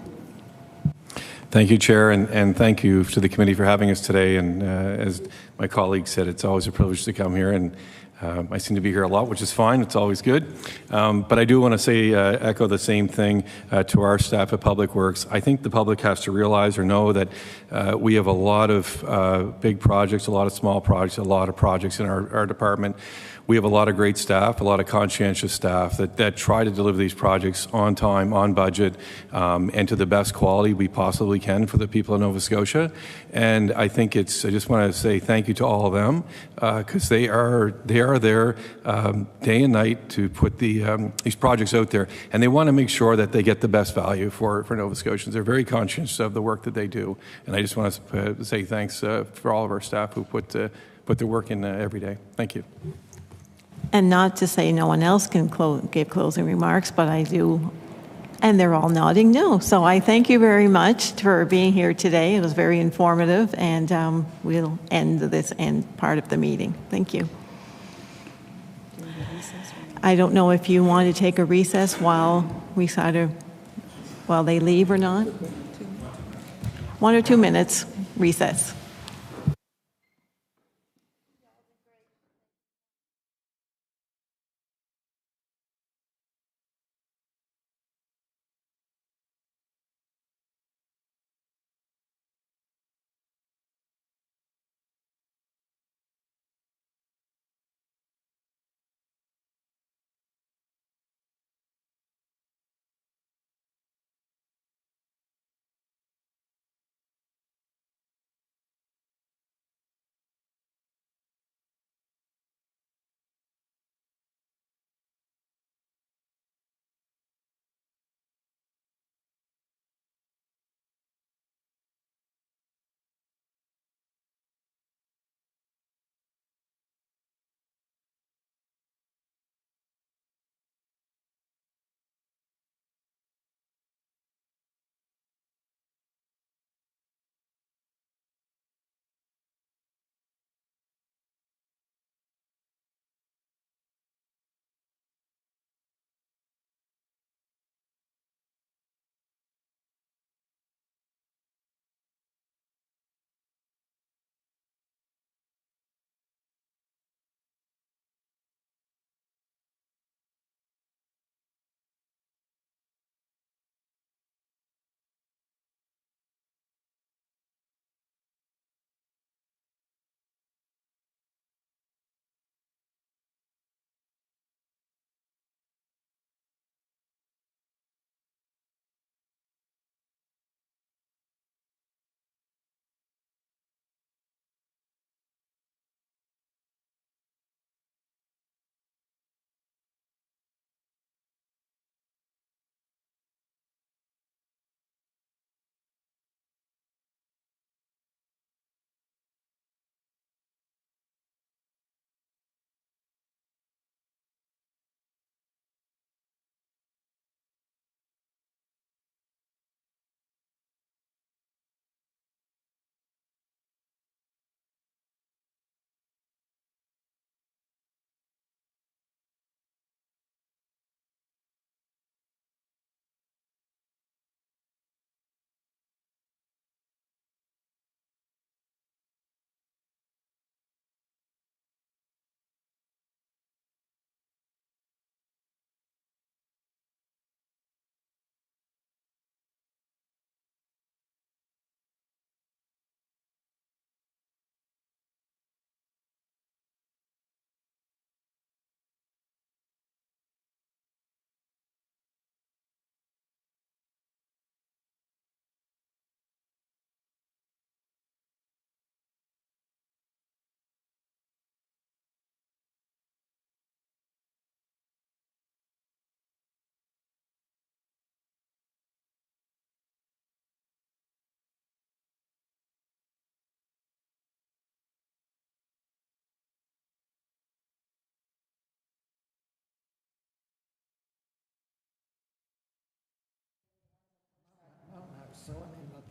Speaker 13: Thank you, Chair, and thank you to the committee for having us today. And as my colleague said, it's always a privilege to come here, and I seem to be here a lot, which is fine. It's always good. But I do want to say, echo the same thing to our staff at Public Works. I think the public has to realize or know that we have a lot of big projects, a lot of small projects, a lot of projects in our department. We have a lot of great staff, a lot of conscientious staff that try to deliver these projects on time, on budget, and to the best quality we possibly can for the people of Nova Scotia. And I think I just want to say thank you to all of them, because they are there day and night to put these projects out there, and they want to make sure that they get the best value for Nova Scotians. They're very conscious of the work that they do, and I just want to say thanks for all of our staff who put their work in every day. Thank you.
Speaker 1: And not to say no one else can give closing remarks, but I do, and they're all nodding no. So I thank you very much for being here today. It was very informative, and we'll end this part of the meeting. Thank you. I don't know if you want to take a recess while we sort of, while they leave or not? 1 or 2 minutes, recess.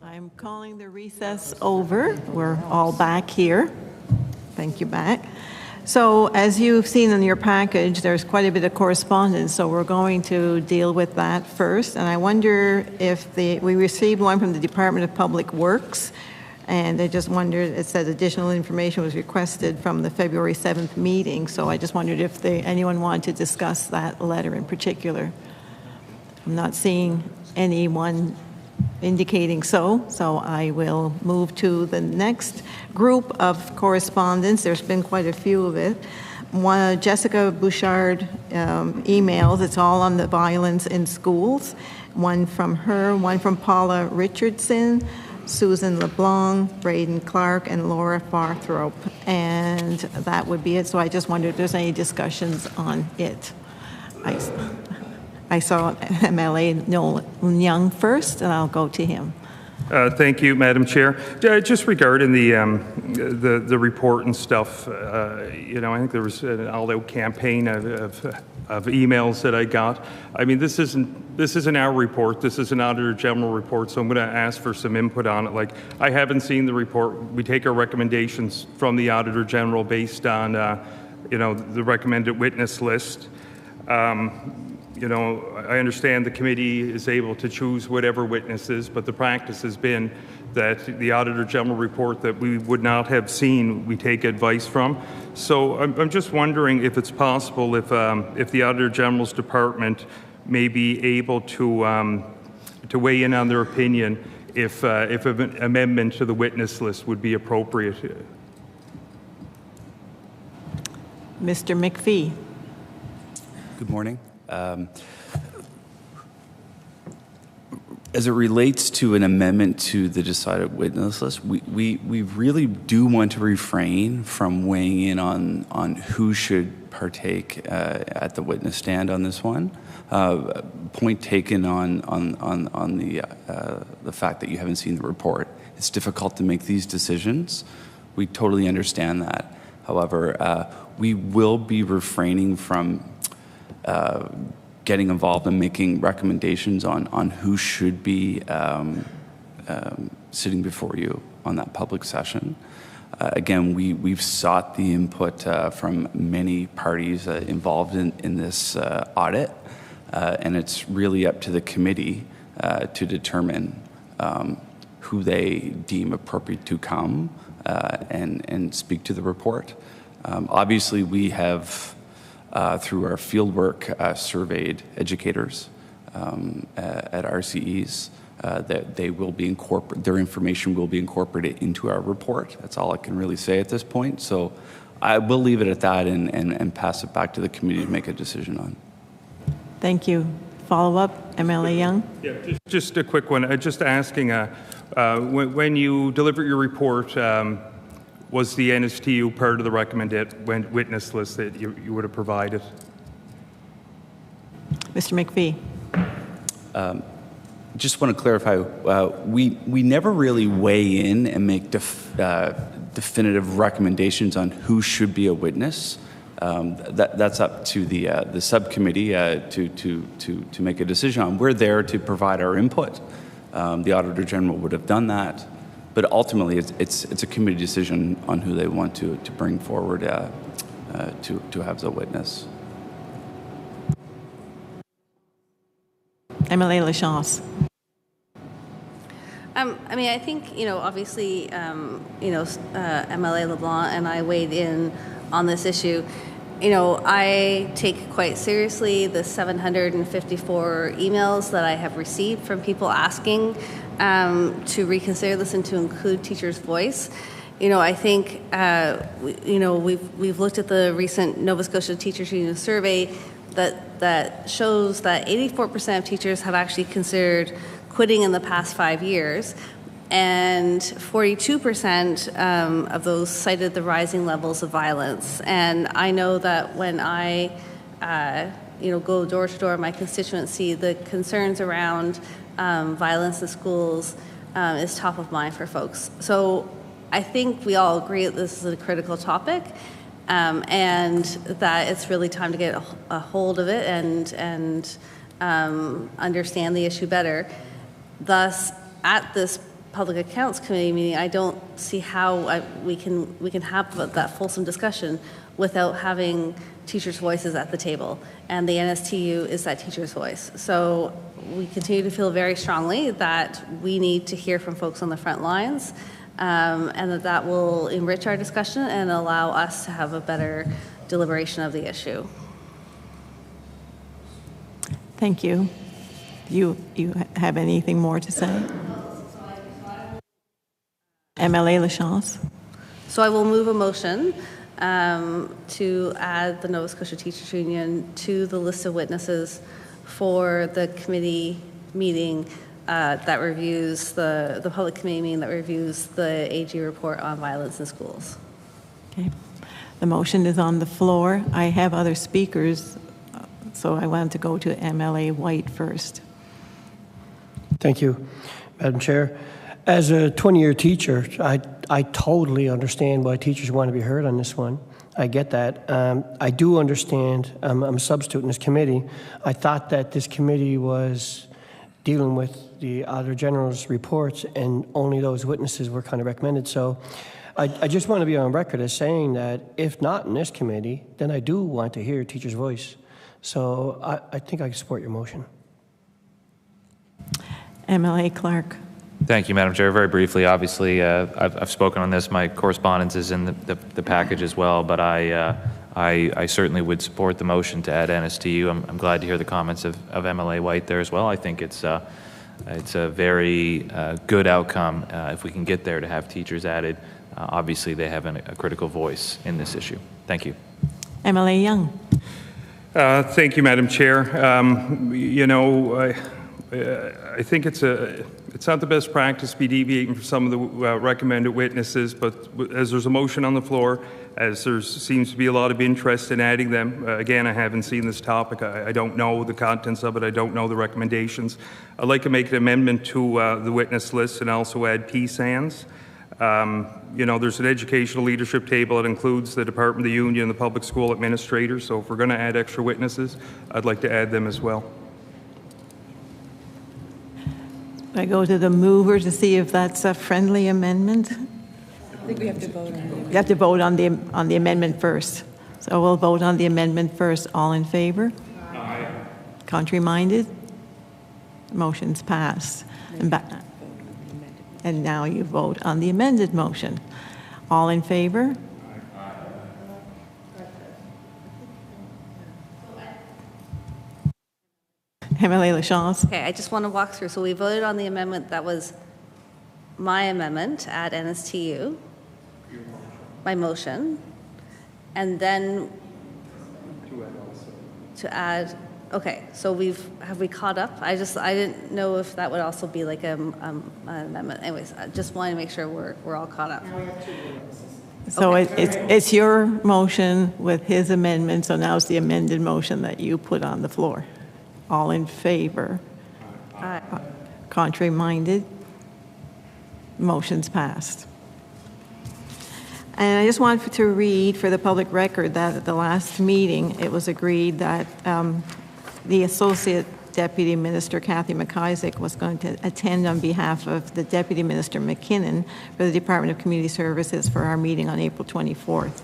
Speaker 1: I'm calling the recess over. We're all back here. Thank you, back. So as you've seen in your package, there's quite a bit of correspondence, so we're going to deal with that first. And I wonder if we received one from the Department of Public Works, and I just wondered, it said additional information was requested from the February 7th meeting, so I just wondered if anyone wanted to discuss that letter in particular. I'm not seeing anyone indicating so I will move to the next group of correspondence. There's been quite a few of it. One, Jessica Bouchard emails, it's all on the violence in schools. One from her, one from Paula Richardson, Susan LeBlanc, Braden Clark, and Laura Farthrope. And that would be it. So I just wondered if there's any discussions on it. I saw MLA Noel Young first, and I'll go to him.
Speaker 15: Thank you, Madam Chair. Just regarding the report and stuff, you know, I think there was an all-out campaign of emails that I got. I mean, this isn't our report. This is an Auditor General report, so I'm going to ask for some input on it. Like, I haven't seen the report. We take our recommendations from the Auditor General based on, you know, the recommended witness list. You know, I understand the committee is able to choose whatever witnesses, but the practice has been that the Auditor General report that we would not have seen, we take advice from. So I'm just wondering if it's possible if the Auditor General's department may be able to weigh in on their opinion if an amendment to the witness list would be appropriate.
Speaker 1: Mr. McPhee.
Speaker 16: Good morning. As it relates to an amendment to the decided witness list, we really do want to refrain from weighing in on who should partake at the witness stand on this one. Point taken on the fact that you haven't seen the report. It's difficult to make these decisions. We totally understand that. However, we will be refraining from getting involved in making recommendations on who should be sitting before you on that public session. Again, we've sought the input from many parties involved in this audit, and it's really up to the committee to determine who they deem appropriate to come and speak to the report. Obviously, we have through our fieldwork, surveyed educators at RCEs that they will be their information will be incorporated into our report. That's all I can really say at this point. So I will leave it at that and pass it back to the committee to make a decision on.
Speaker 1: Thank you. Follow-up, MLA Young?
Speaker 15: Yeah, just a quick one. Just asking, when you deliver your report, was the NSTU part of the recommended witness list that you would have provided?
Speaker 1: Mr. McPhee.
Speaker 16: Just want to clarify, we never really weigh in and make definitive recommendations on who should be a witness. That's up to the subcommittee to make a decision on. We're there to provide our input. The Auditor General would have done that. But ultimately, it's a committee decision on who they want to bring forward to have the witness.
Speaker 1: MLA Lachance.
Speaker 6: I mean, I think, obviously, MLA LeBlanc and I weighed in on this issue. I take quite seriously the 754 emails that I have received from people asking to reconsider this and to include teachers' voice. I think, we've looked at the recent Nova Scotia Teachers Union survey that shows that 84% of teachers have actually considered quitting in the past 5 years, and 42% of those cited the rising levels of violence. And I know that when I, go door to door in my constituency, the concerns around violence in schools is top of mind for folks. So I think we all agree that this is a critical topic, and that it's really time to get a hold of it and understand the issue better. Thus, at this Public Accounts Committee meeting, I don't see how we can have that fulsome discussion without having teachers' voices at the table, and the NSTU is that teacher's voice. So we continue to feel very strongly that we need to hear from folks on the front lines, and that will enrich our discussion and allow us to have a better deliberation of the issue.
Speaker 1: Thank you. You have anything more to say? MLA Lachance.
Speaker 6: So I will move a motion to add the Nova Scotia Teachers Union to the list of witnesses for the committee meeting that reviews the public committee meeting that reviews the AG report on violence in schools.
Speaker 1: Okay. The motion is on the floor. I have other speakers, so I wanted to go to MLA White first.
Speaker 5: Thank you, Madam Chair. As a 20-year teacher, I totally understand why teachers want to be heard on this one. I get that. I do understand. I'm a substitute in this committee. I thought that this committee was dealing with the Auditor General's reports and only those witnesses were kind of recommended. So I just want to be on record as saying that if not in this committee, then I do want to hear a teacher's voice. So I think I can support your motion.
Speaker 1: MLA Clark.
Speaker 7: Thank you, Madam Chair. Very briefly, obviously, I've spoken on this. My correspondence is in the package as well, but I certainly would support the motion to add NSTU. I'm glad to hear the comments of MLA White there as well. I think it's a very good outcome if we can get there to have teachers added. Obviously, they have a critical voice in this issue. Thank you.
Speaker 1: MLA Young.
Speaker 15: Thank you, Madam Chair. You know, I think it's not the best practice to be deviating from some of the recommended witnesses, but as there's a motion on the floor, as there seems to be a lot of interest in adding them, again, I haven't seen this topic. I don't know the contents of it. I don't know the recommendations. I'd like to make an amendment to the witness list and also add PSANs. You know, there's an educational leadership table that includes the Department of the Union and the public school administrators, so if we're going to add extra witnesses, I'd like to add them as well.
Speaker 1: I go to the mover to see if that's a friendly amendment.
Speaker 17: I think we have to vote on it.
Speaker 1: You have to vote on the amendment first. So we'll vote on the amendment first. All in favor?
Speaker 15: Aye.
Speaker 1: Contrary-minded? Motion's passed. And now you vote on the amended motion. All in favor? MLA Lachance.
Speaker 6: Okay, I just want to walk through. So we voted on the amendment that was my amendment to add NSTU, my motion, and then to add, okay, so have we caught up? I didn't know if that would also be like an amendment. Anyways, I just want to make sure we're all caught up.
Speaker 1: So
Speaker 6: Okay.
Speaker 1: it's your motion with his amendment, so now it's the amended motion that you put on the floor. All in favor?
Speaker 6: Aye.
Speaker 1: Contrary-minded? Motion's passed. And I just wanted to read for the public record that at the last meeting, it was agreed that the Associate Deputy Minister, Kathy McIsaac, was going to attend on behalf of the Deputy Minister McKinnon for the Department of Community Services for our meeting on April 24th.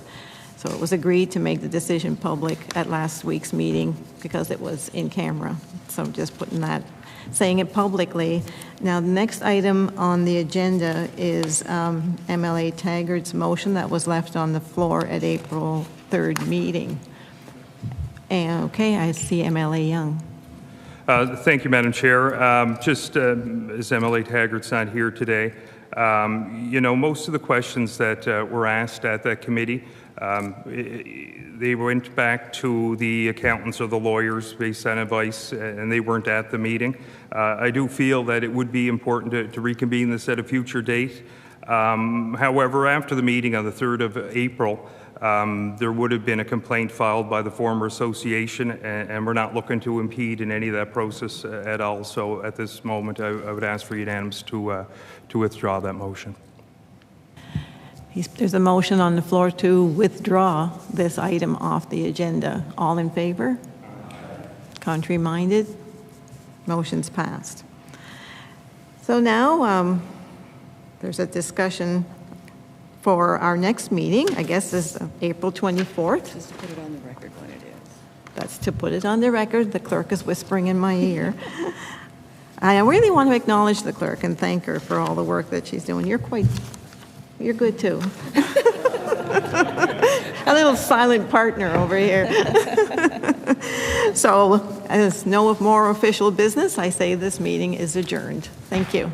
Speaker 1: So it was agreed to make the decision public at last week's meeting because it was in camera. So I'm just putting that, saying it publicly. Now, the next item on the agenda is MLA Taggart's motion that was left on the floor at April 3rd meeting. And okay, I see MLA Young.
Speaker 15: Thank you, Madam Chair. Just as MLA Taggart's not here today, you know, most of the questions that were asked at that committee, they went back to the accountants or the lawyers based on advice, and they weren't at the meeting. I do feel that it would be important to reconvene this at a future date. However, after the meeting on the 3rd of April, there would have been a complaint filed by the former association, and we're not looking to impede in any of that process at all. So at this moment, I would ask for unanimous to withdraw that motion.
Speaker 1: There's a motion on the floor to withdraw this item off the agenda. All in favor? Contrary-minded? Motion's passed. So now there's a discussion for our next meeting. I guess is April 24th.
Speaker 17: Just to put it on the record when it is.
Speaker 1: That's to put it on the record. The clerk is whispering in my ear. I really want to acknowledge the clerk and thank her for all the work that she's doing. You're good too. A little silent partner over here. So, as no more official business, I say this meeting is adjourned. Thank you.